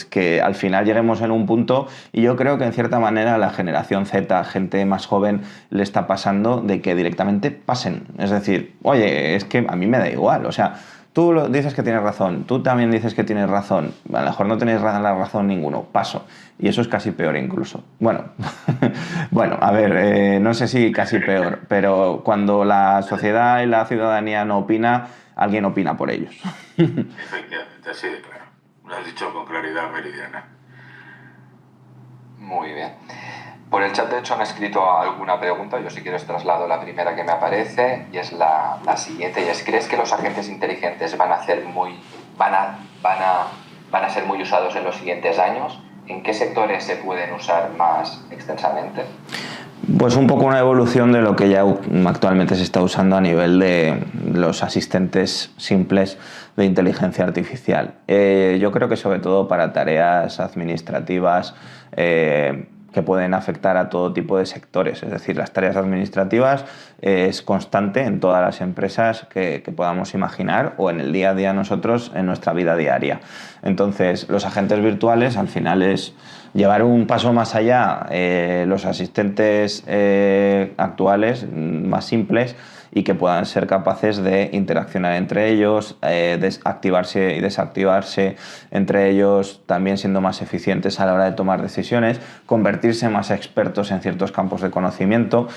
que al final lleguemos en un punto, y yo creo que en cierta manera la generación Z, gente más joven, le está pasando de que directamente pasen. Es decir, oye, es que a mí me da igual, o sea, tú dices que tienes razón, tú también dices que tienes razón, a lo mejor no tenéis la razón ninguno, paso. Y eso es casi peor incluso. Bueno, bueno, a ver, no sé si casi peor, pero cuando la sociedad y la ciudadanía no opina, alguien opina por ellos. Efectivamente, así de claro. Lo has dicho con claridad meridiana. Muy bien. Por el chat, de hecho, han escrito alguna pregunta. Yo, si quieres, traslado la primera que me aparece, y es la siguiente, y es: ¿crees que los agentes inteligentes van a ser muy usados en los siguientes años? ¿En qué sectores se pueden usar más extensamente? Pues un poco una evolución de lo que ya actualmente se está usando a nivel de los asistentes simples de inteligencia artificial. Yo creo que sobre todo para tareas administrativas que pueden afectar a todo tipo de sectores. Es decir, las tareas administrativas es constante en todas las empresas que podamos imaginar, o en el día a día nosotros en nuestra vida diaria. Entonces, los agentes virtuales al final es llevar un paso más allá, los asistentes actuales más simples, y que puedan ser capaces de interaccionar entre ellos, activarse y desactivarse entre ellos, también siendo más eficientes a la hora de tomar decisiones, convertirse en más expertos en ciertos campos de conocimiento.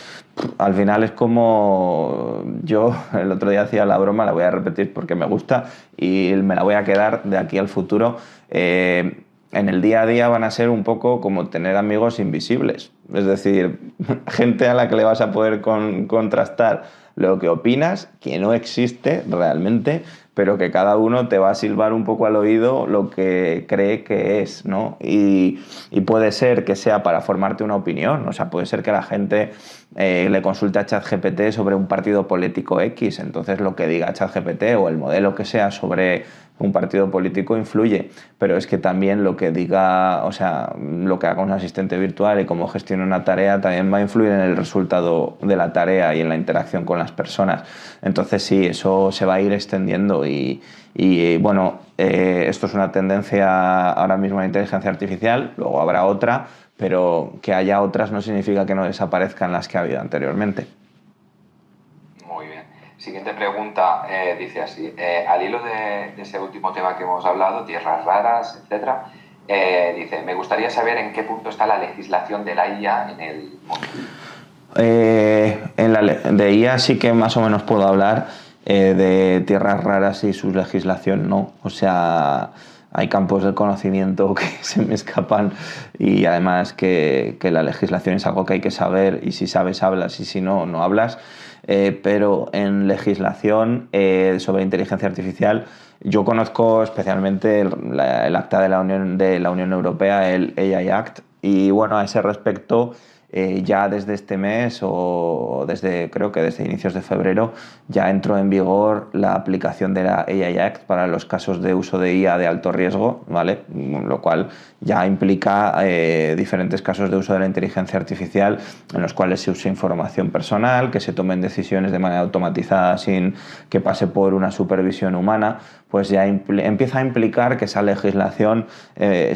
Al final es como yo el otro día hacía la broma, la voy a repetir porque me gusta y me la voy a quedar de aquí al futuro. En el día a día van a ser un poco como tener amigos invisibles, es decir, gente a la que le vas a poder contrastar lo que opinas, que no existe realmente, pero que cada uno te va a silbar un poco al oído lo que cree que es, ¿no? Y puede ser que sea para formarte una opinión, o sea, puede ser que la gente le consulte a ChatGPT sobre un partido político X, entonces lo que diga ChatGPT o el modelo que sea sobre un partido político influye, pero es que también lo que diga, o sea, lo que haga un asistente virtual y cómo gestione en una tarea también va a influir en el resultado de la tarea y en la interacción con las personas. Entonces sí, eso se va a ir extendiendo y bueno, esto es una tendencia ahora mismo en la inteligencia artificial, luego habrá otra, pero que haya otras no significa que no desaparezcan las que ha habido anteriormente. Muy bien. Siguiente pregunta, dice así, al hilo de ese último tema que hemos hablado, tierras raras, etcétera, dice, me gustaría saber en qué punto está la legislación de la IA en el mundo. De IA sí que más o menos puedo hablar, de tierras raras y su legislación no. O sea, hay campos de conocimiento que se me escapan y además que la legislación es algo que hay que saber y si sabes hablas y si no, no hablas. Pero en legislación sobre inteligencia artificial yo conozco especialmente el acta de la Unión Europea, el AI Act, y bueno, a ese respecto ya desde este mes o creo que desde inicios de febrero ya entró en vigor la aplicación de la AI Act para los casos de uso de IA de alto riesgo, ¿vale? Lo cual ya implica diferentes casos de uso de la inteligencia artificial en los cuales se use información personal, que se tomen decisiones de manera automatizada sin que pase por una supervisión humana, pues ya empieza a implicar que esa legislación se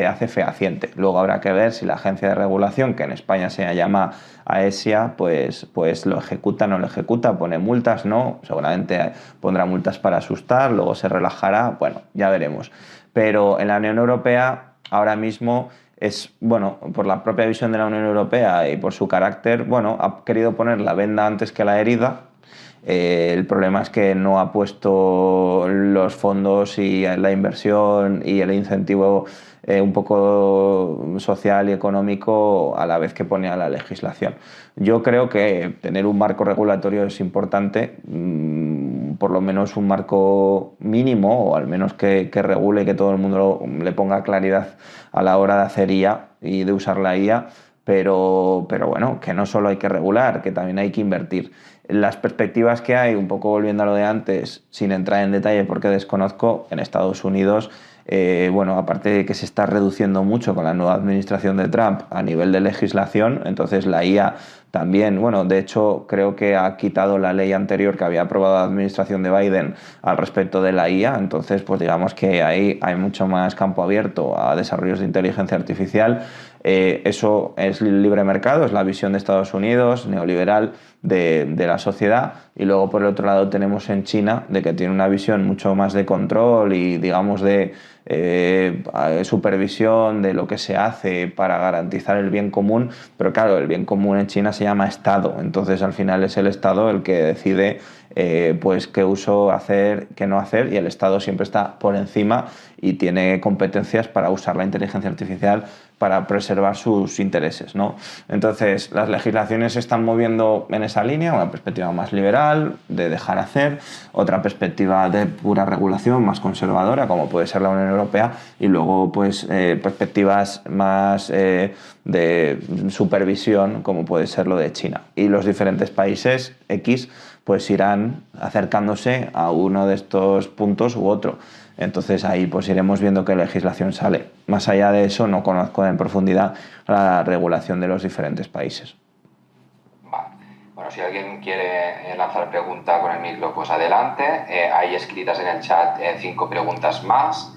hace fehaciente. Luego habrá que ver si la agencia de regulación, que en España se llama AESIA, pues lo ejecuta, no lo ejecuta, pone multas, no, seguramente pondrá multas para asustar, luego se relajará, bueno, ya veremos. Pero en la Unión Europea ahora mismo es, bueno, por la propia visión de la Unión Europea y por su carácter, bueno, ha querido poner la venda antes que la herida. El problema es que no ha puesto los fondos y la inversión y el incentivo un poco social y económico a la vez que ponía la legislación. Yo creo que tener un marco regulatorio es importante, por lo menos un marco mínimo o al menos que regule, que todo el mundo le ponga claridad a la hora de hacer IA y de usar la IA, pero bueno, que no solo hay que regular, que también hay que invertir. Las perspectivas que hay, un poco volviendo a lo de antes, sin entrar en detalle porque desconozco, en Estados Unidos, bueno, aparte de que se está reduciendo mucho con la nueva administración de Trump a nivel de legislación, entonces la IA también, bueno, de hecho creo que ha quitado la ley anterior que había aprobado la administración de Biden al respecto de la IA, entonces pues digamos que ahí hay mucho más campo abierto a desarrollos de inteligencia artificial. Eso es libre mercado, es la visión de Estados Unidos, neoliberal de la sociedad, y luego por el otro lado tenemos en China de que tiene una visión mucho más de control y digamos de supervisión de lo que se hace para garantizar el bien común, pero claro, el bien común en China se llama Estado, entonces al final es el Estado el que decide pues qué uso hacer, qué no hacer, y el Estado siempre está por encima y tiene competencias para usar la inteligencia artificial para preservar sus intereses, ¿no? Entonces, las legislaciones se están moviendo en esa línea, una perspectiva más liberal, de dejar hacer, otra perspectiva de pura regulación, más conservadora, como puede ser la Unión Europea, y luego pues perspectivas más de supervisión, como puede ser lo de China. Y los diferentes países X pues irán acercándose a uno de estos puntos u otro. Entonces ahí pues iremos viendo qué legislación sale. Más allá de eso no conozco en profundidad la regulación de los diferentes países. Vale. Bueno, si alguien quiere lanzar pregunta con el micro, pues adelante. Hay escritas en el chat 5 preguntas más.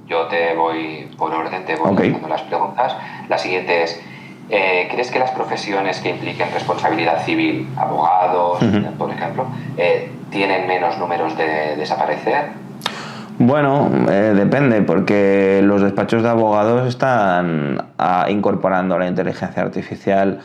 Yo te voy, por orden, te voy lanzando las preguntas. La siguiente es, ¿crees que las profesiones que impliquen responsabilidad civil, abogados, por ejemplo, tienen menos números de desaparecer? Bueno, depende, porque los despachos de abogados están incorporando la inteligencia artificial.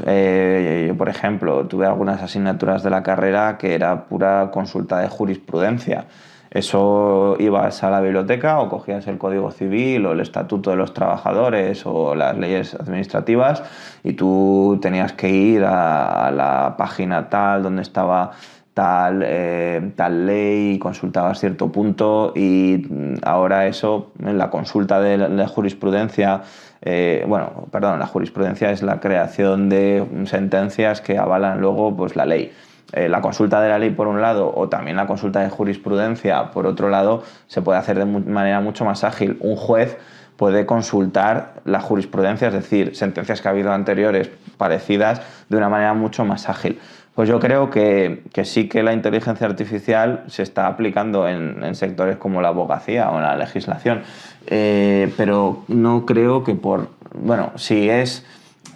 Yo, por ejemplo, tuve algunas asignaturas de la carrera que era pura consulta de jurisprudencia. Eso, ibas a la biblioteca o cogías el Código Civil o el Estatuto de los Trabajadores o las leyes administrativas y tú tenías que ir a la página tal donde estaba tal ley, consultabas cierto punto, y ahora eso, en la consulta de la jurisprudencia, la jurisprudencia es la creación de sentencias que avalan luego pues la ley. La consulta de la ley por un lado o también la consulta de jurisprudencia por otro lado se puede hacer de manera mucho más ágil. Un juez puede consultar la jurisprudencia, es decir, sentencias que ha habido anteriores parecidas de una manera mucho más ágil. Pues yo creo que sí que la inteligencia artificial se está aplicando en sectores como la abogacía o la legislación, pero no creo que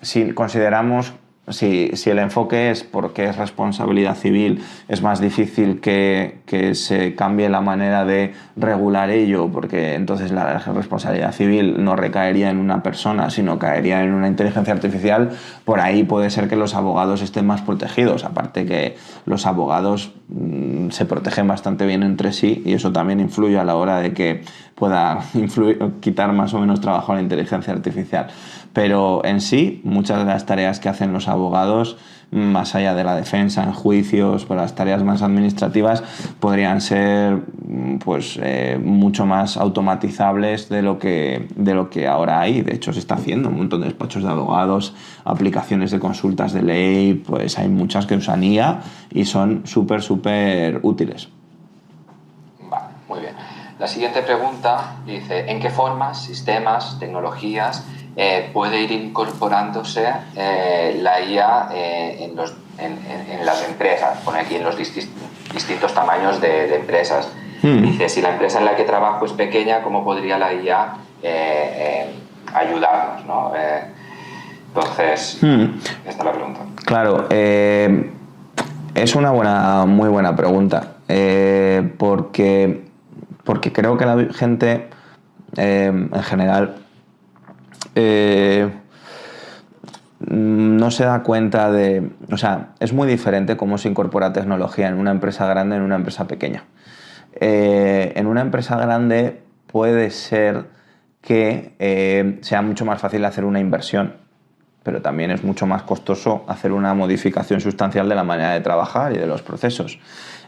si consideramos, si el enfoque es porque es responsabilidad civil, es más difícil que se cambie la manera de regular ello, porque entonces la responsabilidad civil no recaería en una persona, sino caería en una inteligencia artificial. Por ahí puede ser que los abogados estén más protegidos, aparte que los abogados se protegen bastante bien entre sí y eso también influye a la hora de que pueda quitar más o menos trabajo a la inteligencia artificial. Pero en sí, muchas de las tareas que hacen los abogados, más allá de la defensa en juicios, pero las tareas más administrativas podrían ser mucho más automatizables de lo que ahora hay. De hecho, se está haciendo un montón de despachos de abogados, aplicaciones de consultas de ley, pues hay muchas que usan IA y son súper útiles. Vale, muy bien. La siguiente pregunta dice, ¿en qué formas, sistemas, tecnologías puede ir incorporándose la IA en las empresas? Pone aquí en los distintos tamaños de empresas. Dice, si la empresa en la que trabajo es pequeña, ¿cómo podría la IA ayudarnos, ¿no? Entonces, esta es la pregunta. Claro, es una muy buena pregunta, porque creo que la gente en general no se da cuenta de... O sea, es muy diferente cómo se incorpora tecnología en una empresa grande y en una empresa pequeña. En una empresa grande puede ser que sea mucho más fácil hacer una inversión, pero también es mucho más costoso hacer una modificación sustancial de la manera de trabajar y de los procesos.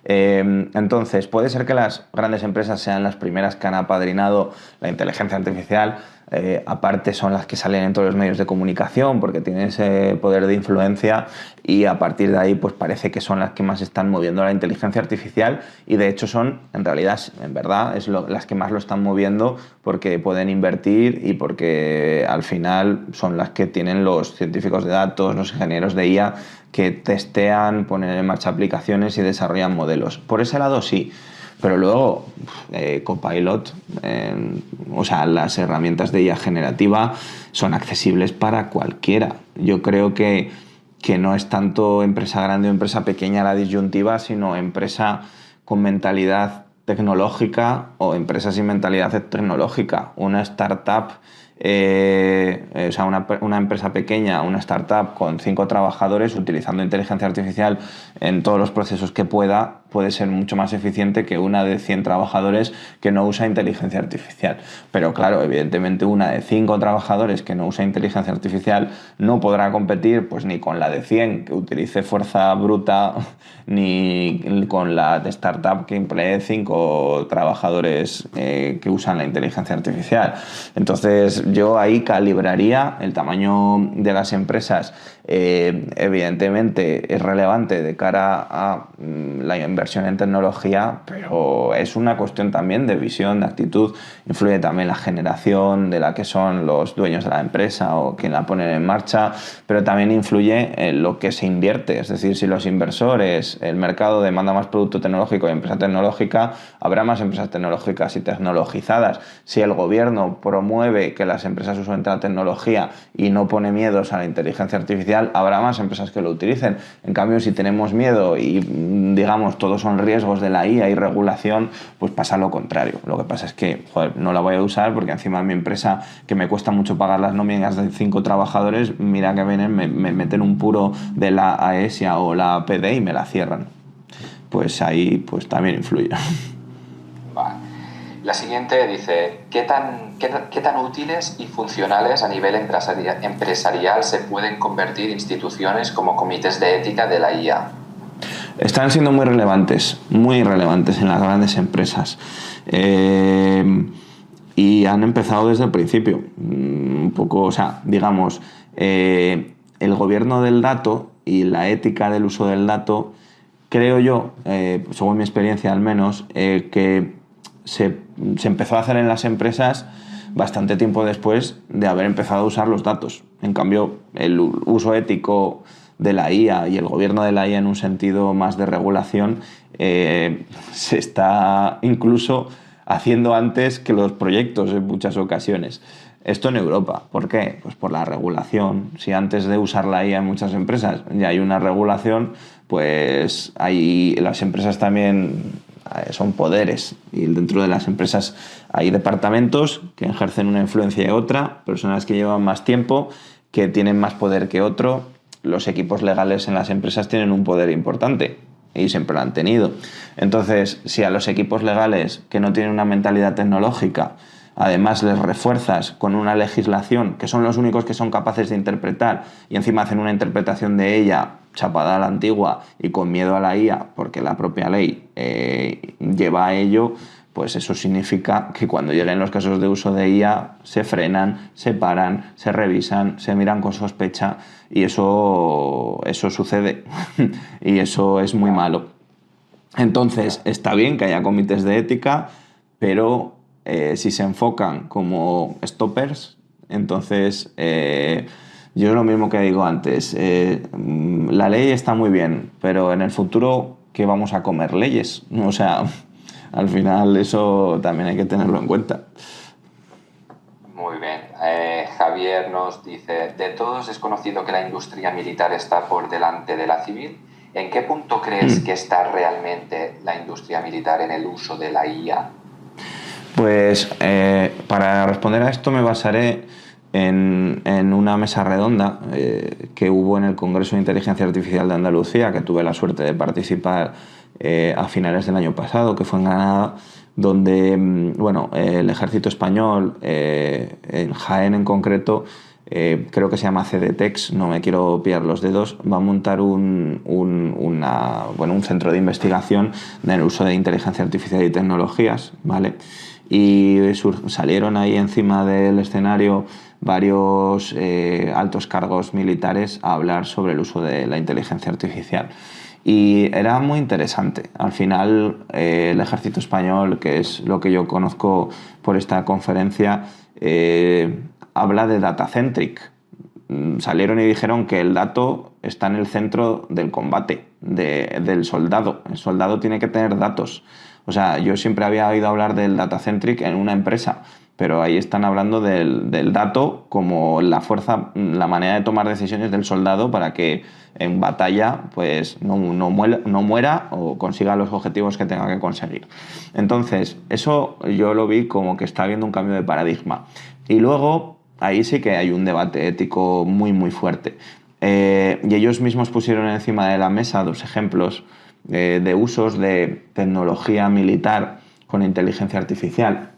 Entonces, puede ser que las grandes empresas sean las primeras que han apadrinado la inteligencia artificial, aparte son las que salen en todos los medios de comunicación porque tienen ese poder de influencia y a partir de ahí pues parece que son las que más están moviendo la inteligencia artificial y de hecho son, en verdad, las que más lo están moviendo porque pueden invertir y porque al final son las que tienen los científicos de datos, los ingenieros de IA que testean, ponen en marcha aplicaciones y desarrollan modelos. Por ese lado sí. Pero luego, Copilot, o sea, las herramientas de IA generativa son accesibles para cualquiera. Yo creo que no es tanto empresa grande o empresa pequeña la disyuntiva, sino empresa con mentalidad tecnológica o empresa sin mentalidad tecnológica. Una startup, o sea, una empresa pequeña, una startup con 5 trabajadores utilizando inteligencia artificial en todos los procesos que puede ser mucho más eficiente que una de 100 trabajadores que no usa inteligencia artificial. Pero claro, evidentemente una de 5 trabajadores que no usa inteligencia artificial no podrá competir pues ni con la de 100 que utilice fuerza bruta ni con la de startup que emplee 5 trabajadores que usan la inteligencia artificial. Entonces yo ahí calibraría el tamaño de las empresas. Evidentemente es relevante de cara a la inversión en tecnología, pero es una cuestión también de visión, de actitud. Influye también la generación de la que son los dueños de la empresa o quien la ponen en marcha, pero también influye en lo que se invierte. Es decir, si los inversores, el mercado demanda más producto tecnológico y empresa tecnológica, habrá más empresas tecnológicas y tecnologizadas. Si el gobierno promueve que las empresas usen la tecnología y no pone miedos a la inteligencia artificial, habrá más empresas que lo utilicen. En cambio, si tenemos miedo y digamos todos son riesgos de la IA y regulación, pues pasa lo contrario. Lo que pasa es que no la voy a usar porque encima mi empresa, que me cuesta mucho pagar las nóminas de 5 trabajadores, mira que vienen, me meten un puro de la AESIA o la APD y me la cierran. Pues ahí pues también influye. Vale. La siguiente dice, ¿qué tan útiles y funcionales a nivel empresarial se pueden convertir instituciones como comités de ética de la IA? Están siendo muy relevantes en las grandes empresas. Y han empezado desde el principio. Un poco, o sea, digamos, el gobierno del dato y la ética del uso del dato, creo yo, según mi experiencia al menos, que se empezó a hacer en las empresas bastante tiempo después de haber empezado a usar los datos. En cambio, el uso ético de la IA y el gobierno de la IA en un sentido más de regulación se está incluso haciendo antes que los proyectos en muchas ocasiones. Esto en Europa. ¿Por qué? Pues por la regulación. Si antes de usar la IA en muchas empresas ya hay una regulación, pues las empresas también son poderes, y dentro de las empresas hay departamentos que ejercen una influencia y otra, personas que llevan más tiempo, que tienen más poder que otro. Los equipos legales en las empresas tienen un poder importante y siempre lo han tenido. Entonces, si a los equipos legales que no tienen una mentalidad tecnológica además les refuerzas con una legislación que son los únicos que son capaces de interpretar, y encima hacen una interpretación de ella chapada a la antigua y con miedo a la IA porque la propia ley lleva a ello, pues eso significa que cuando lleguen los casos de uso de IA se frenan, se paran, se revisan, se miran con sospecha, y eso sucede y eso es muy malo. Entonces está bien que haya comités de ética, pero si se enfocan como stoppers, entonces yo es lo mismo que digo antes, la ley está muy bien, pero en el futuro, ¿qué vamos a comer? Leyes. O sea, al final eso también hay que tenerlo en cuenta. Muy bien. Javier nos dice, de todos es conocido que la industria militar está por delante de la civil. ¿En qué punto crees que está realmente la industria militar en el uso de la IA? Pues para responder a esto me basaré en una mesa redonda que hubo en el Congreso de Inteligencia Artificial de Andalucía, que tuve la suerte de participar a finales del año pasado, que fue en Granada, donde el ejército español, en Jaén en concreto, creo que se llama CDTEX, no me quiero pillar los dedos, va a montar un centro de investigación en el uso de inteligencia artificial y tecnologías, ¿vale? Y salieron ahí encima del escenario varios altos cargos militares a hablar sobre el uso de la inteligencia artificial. Y era muy interesante. Al final, el ejército español, que es lo que yo conozco por esta conferencia, habla de data-centric. Salieron y dijeron que el dato está en el centro del combate, del soldado. El soldado tiene que tener datos. O sea, yo siempre había oído hablar del data-centric en una empresa, pero ahí están hablando del dato como la fuerza, la manera de tomar decisiones del soldado para que en batalla pues no muera o consiga los objetivos que tenga que conseguir. Entonces, eso yo lo vi como que está habiendo un cambio de paradigma. Y luego, ahí sí que hay un debate ético muy, muy fuerte. Y ellos mismos pusieron encima de la mesa dos ejemplos de usos de tecnología militar con inteligencia artificial.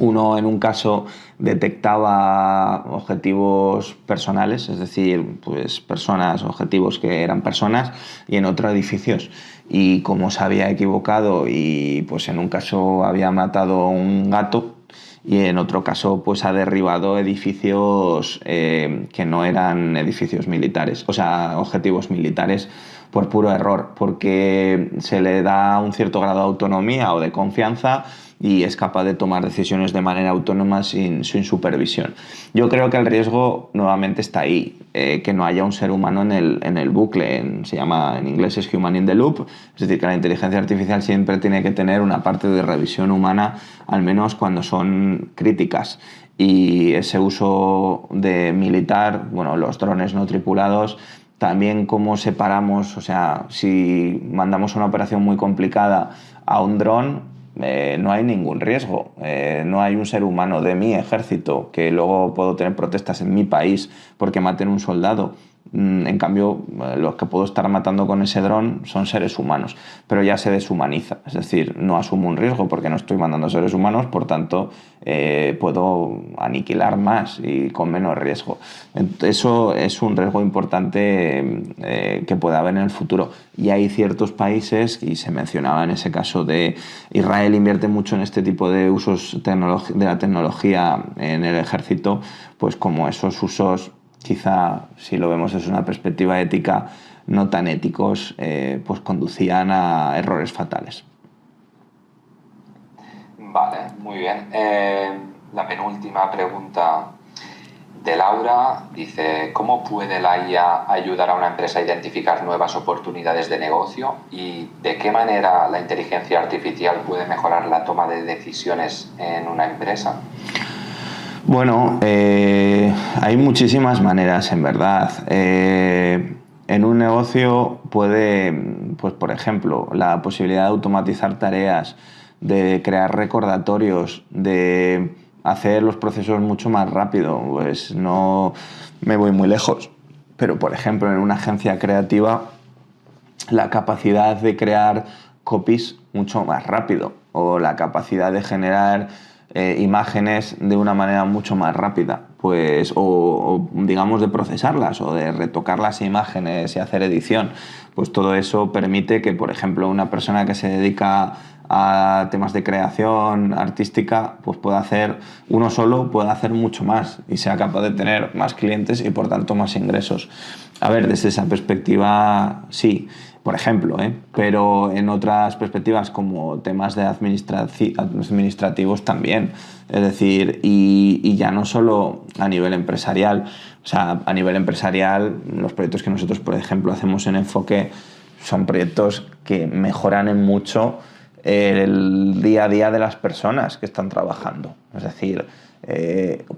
Uno, en un caso, detectaba objetivos personales, es decir, pues personas, objetivos que eran personas, y en otro edificios. Y como se había equivocado y pues en un caso había matado a un gato, y en otro caso pues ha derribado edificios que no eran edificios militares, o sea, objetivos militares, por puro error, porque se le da un cierto grado de autonomía o de confianza y es capaz de tomar decisiones de manera autónoma sin supervisión. Yo creo que el riesgo nuevamente está ahí, que no haya un ser humano en el bucle, se llama en inglés es human in the loop, es decir, que la inteligencia artificial siempre tiene que tener una parte de revisión humana, al menos cuando son críticas. Y ese uso de militar, los drones no tripulados, también cómo separamos, o sea, si mandamos una operación muy complicada a un dron, no hay ningún riesgo, no hay un ser humano de mi ejército, que luego puedo tener protestas en mi país porque maten un soldado. En cambio, los que puedo estar matando con ese dron son seres humanos, pero ya se deshumaniza, es decir, no asumo un riesgo porque no estoy mandando seres humanos, por tanto puedo aniquilar más y con menos riesgo. Eso es un riesgo importante que puede haber en el futuro, y hay ciertos países, y se mencionaba en ese caso de Israel, invierte mucho en este tipo de usos de la tecnología en el ejército, pues como esos usos, quizá si lo vemos desde una perspectiva ética, no tan éticos, pues conducían a errores fatales. Vale, muy bien. la penúltima pregunta de Laura dice: ¿cómo puede la IA ayudar a una empresa a identificar nuevas oportunidades de negocio? ¿Y de qué manera la inteligencia artificial puede mejorar la toma de decisiones en una empresa? Bueno, hay muchísimas maneras, en verdad. En un negocio puede, pues por ejemplo, la posibilidad de automatizar tareas, de crear recordatorios, de hacer los procesos mucho más rápido. Pues no me voy muy lejos, pero por ejemplo en una agencia creativa la capacidad de crear copies mucho más rápido o la capacidad de generar imágenes de una manera mucho más rápida, pues, o digamos de procesarlas o de retocar las imágenes y hacer edición. Pues todo eso permite que, por ejemplo, una persona que se dedica a temas de creación artística, pues uno solo puede hacer mucho más y sea capaz de tener más clientes y por tanto más ingresos. A ver, desde esa perspectiva sí, por ejemplo, pero en otras perspectivas como temas de administrativos también. Es decir, y ya no solo a nivel empresarial. O sea, a nivel empresarial, los proyectos que nosotros, por ejemplo, hacemos en Enfoque son proyectos que mejoran en mucho el día a día de las personas que están trabajando. Es decir,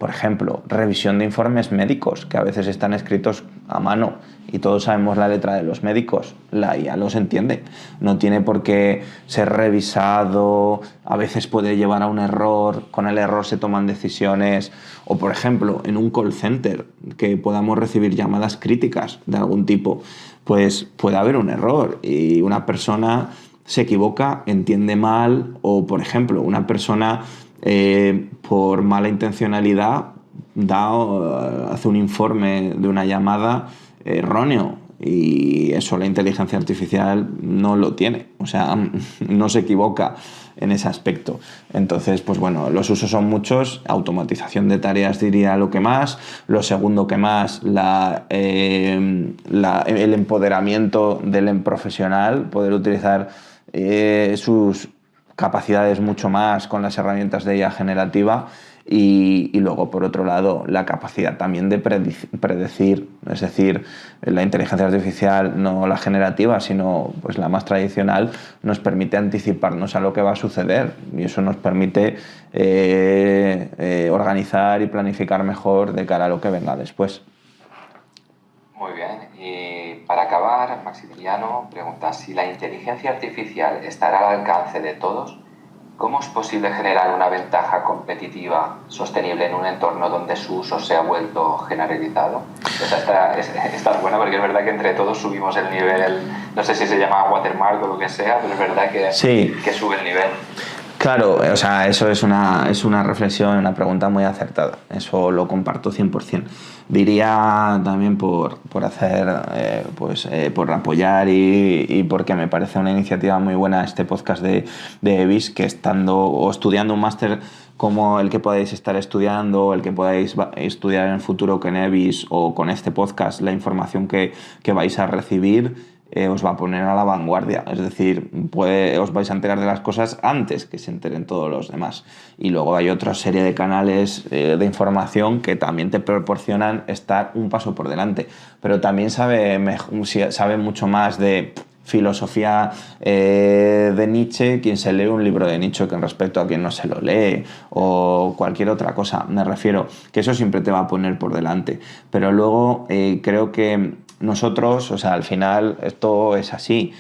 por ejemplo, revisión de informes médicos que a veces están escritos a mano y todos sabemos la letra de los médicos, la IA los entiende. No tiene por qué ser revisado, a veces puede llevar a un error, con el error se toman decisiones. O por ejemplo, en un call center que podamos recibir llamadas críticas de algún tipo, pues puede haber un error y una persona se equivoca, entiende mal, o por ejemplo, una persona por mala intencionalidad hace un informe de una llamada erróneo y eso la inteligencia artificial no lo tiene, o sea, no se equivoca en ese aspecto. Entonces, pues bueno, los usos son muchos. Automatización de tareas diría lo que más. Lo segundo que más, el empoderamiento del profesional, poder utilizar sus capacidades mucho más con las herramientas de IA generativa y luego, por otro lado, la capacidad también de predecir, es decir, la inteligencia artificial, no la generativa, sino pues la más tradicional, nos permite anticiparnos a lo que va a suceder y eso nos permite organizar y planificar mejor de cara a lo que venga después. Muy bien, y para acabar, Maximiliano pregunta: si la inteligencia artificial estará al alcance de todos, ¿cómo es posible generar una ventaja competitiva sostenible en un entorno donde su uso se ha vuelto generalizado? Esta es buena porque es verdad que entre todos subimos el nivel, no sé si se llama watermark o lo que sea, pero es verdad que, sí, que sube el nivel. Claro, o sea, eso es una reflexión, una pregunta muy acertada. Eso lo comparto 100%. Diría también por hacer, por apoyar y porque me parece una iniciativa muy buena este podcast de EBIS, que estando o estudiando un máster como el que podáis estar estudiando, o el que podáis estudiar en el futuro con EBIS o con este podcast, la información que vais a recibir os va a poner a la vanguardia, es decir, os vais a enterar de las cosas antes que se enteren todos los demás. Y luego hay otra serie de canales de información que también te proporcionan estar un paso por delante, pero también sabe mucho más de filosofía de Nietzsche quien se lee un libro de Nietzsche que respecto a quien no se lo lee, o cualquier otra cosa. Me refiero que eso siempre te va a poner por delante, pero luego creo que nosotros, o sea, al final esto es así.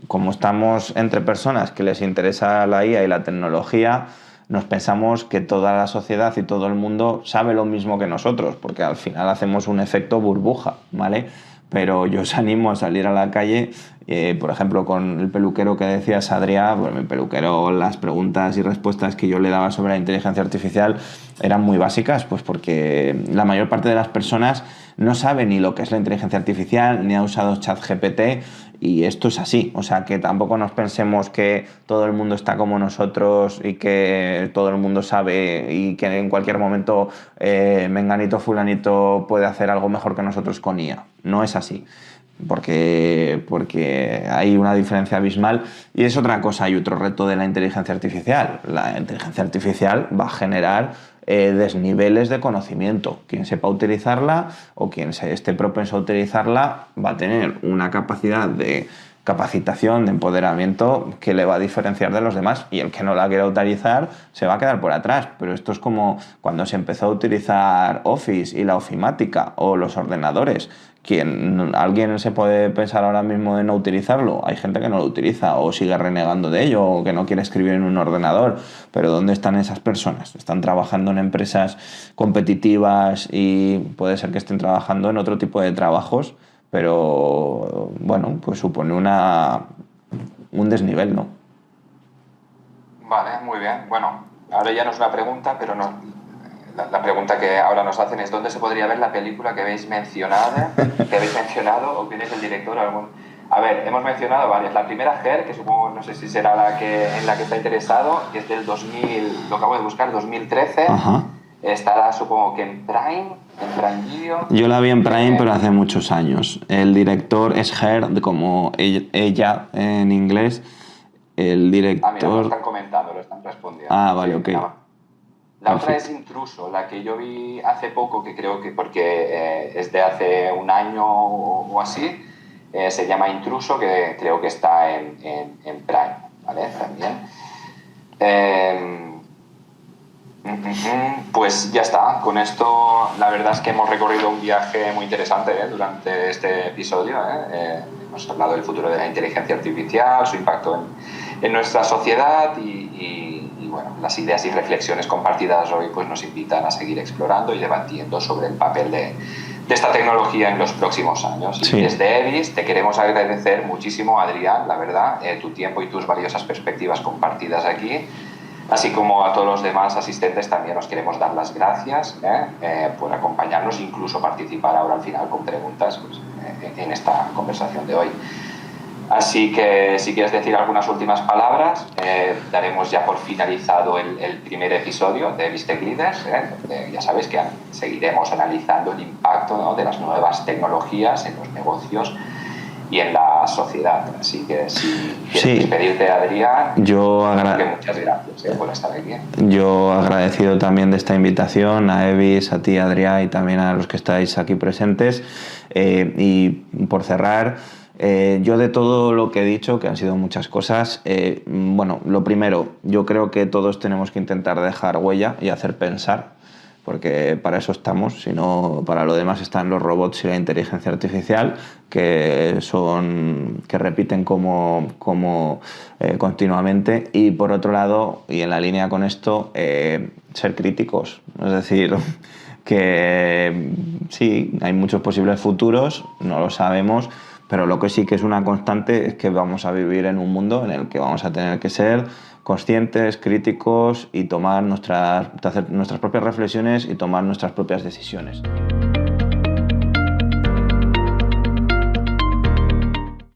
Como estamos entre personas que les interesa la IA y la tecnología, nos pensamos que toda la sociedad y todo el mundo sabe lo mismo que nosotros, porque al final hacemos un efecto burbuja, ¿vale? Pero yo os animo a salir a la calle, por ejemplo, con el peluquero que decías, Adrià, pues mi peluquero, las preguntas y respuestas que yo le daba sobre la inteligencia artificial eran muy básicas, pues porque la mayor parte de las personas no sabe ni lo que es la inteligencia artificial, ni ha usado ChatGPT, y esto es así. O sea, que tampoco nos pensemos que todo el mundo está como nosotros y que todo el mundo sabe y que en cualquier momento menganito, fulanito puede hacer algo mejor que nosotros con IA. No es así. porque hay una diferencia abismal y es otra cosa y otro reto de la inteligencia artificial. La inteligencia artificial va a generar desniveles de conocimiento. Quien sepa utilizarla o quien esté propenso a utilizarla va a tener una capacidad de capacitación, de empoderamiento que le va a diferenciar de los demás, y el que no la quiera utilizar se va a quedar por atrás. Pero esto es como cuando se empezó a utilizar Office y la ofimática o los ordenadores. ¿Alguien se puede pensar ahora mismo de no utilizarlo? Hay gente que no lo utiliza o sigue renegando de ello o que no quiere escribir en un ordenador. Pero ¿dónde están esas personas? Están trabajando en empresas competitivas y puede ser que estén trabajando en otro tipo de trabajos, pero bueno, pues supone un desnivel, ¿no? Vale, muy bien. Bueno, ahora ya no es una pregunta, pero no, la pregunta que ahora nos hacen es ¿dónde se podría ver la película que habéis mencionado o quién es el director? A ver, hemos mencionado varias. La primera, Her, que supongo, no sé si será en la que está interesado, que es del 2000, lo acabo de buscar, 2013. Ajá. Estará, supongo que en Prime Video. Yo la vi en Prime, pero hace muchos años. El director es Her, como ella en inglés. El director... Ah, mira, lo están comentando, lo están respondiendo. Ah, vale, ok. La otra es Intruso, la que yo vi hace poco, que creo que porque es de hace un año o así, se llama Intruso, que creo que está en Prime, ¿vale? También. Pues ya está, con esto la verdad es que hemos recorrido un viaje muy interesante durante este episodio. Hemos hablado del futuro de la inteligencia artificial, su impacto en nuestra sociedad y bueno, las ideas y reflexiones compartidas hoy pues nos invitan a seguir explorando y debatiendo sobre el papel de esta tecnología en los próximos años. Sí. Y desde EVIS te queremos agradecer muchísimo, Adrián, la verdad, tu tiempo y tus valiosas perspectivas compartidas aquí. Así como a todos los demás asistentes también os queremos dar las gracias por acompañarnos, incluso participar ahora al final con preguntas pues, en esta conversación de hoy. Así que si quieres decir algunas últimas palabras, daremos ya por finalizado el primer episodio de Vistec Leaders. Ya sabéis que seguiremos analizando el impacto, ¿no?, de las nuevas tecnologías en los negocios y en la sociedad. Así que si quieres despedirte, Adrián, muchas gracias por estar aquí. Yo agradecido también de esta invitación a Evis, a ti, Adrián, y también a los que estáis aquí presentes. Y por cerrar, yo de todo lo que he dicho, que han sido muchas cosas, bueno, lo primero, yo creo que todos tenemos que intentar dejar huella y hacer pensar, porque para eso estamos, sino para lo demás están los robots y la inteligencia artificial, que repiten como continuamente. Y por otro lado, y en la línea con esto, ser críticos, es decir, que sí, hay muchos posibles futuros, no lo sabemos, pero lo que sí que es una constante es que vamos a vivir en un mundo en el que vamos a tener que ser conscientes, críticos y hacer nuestras propias reflexiones y tomar nuestras propias decisiones.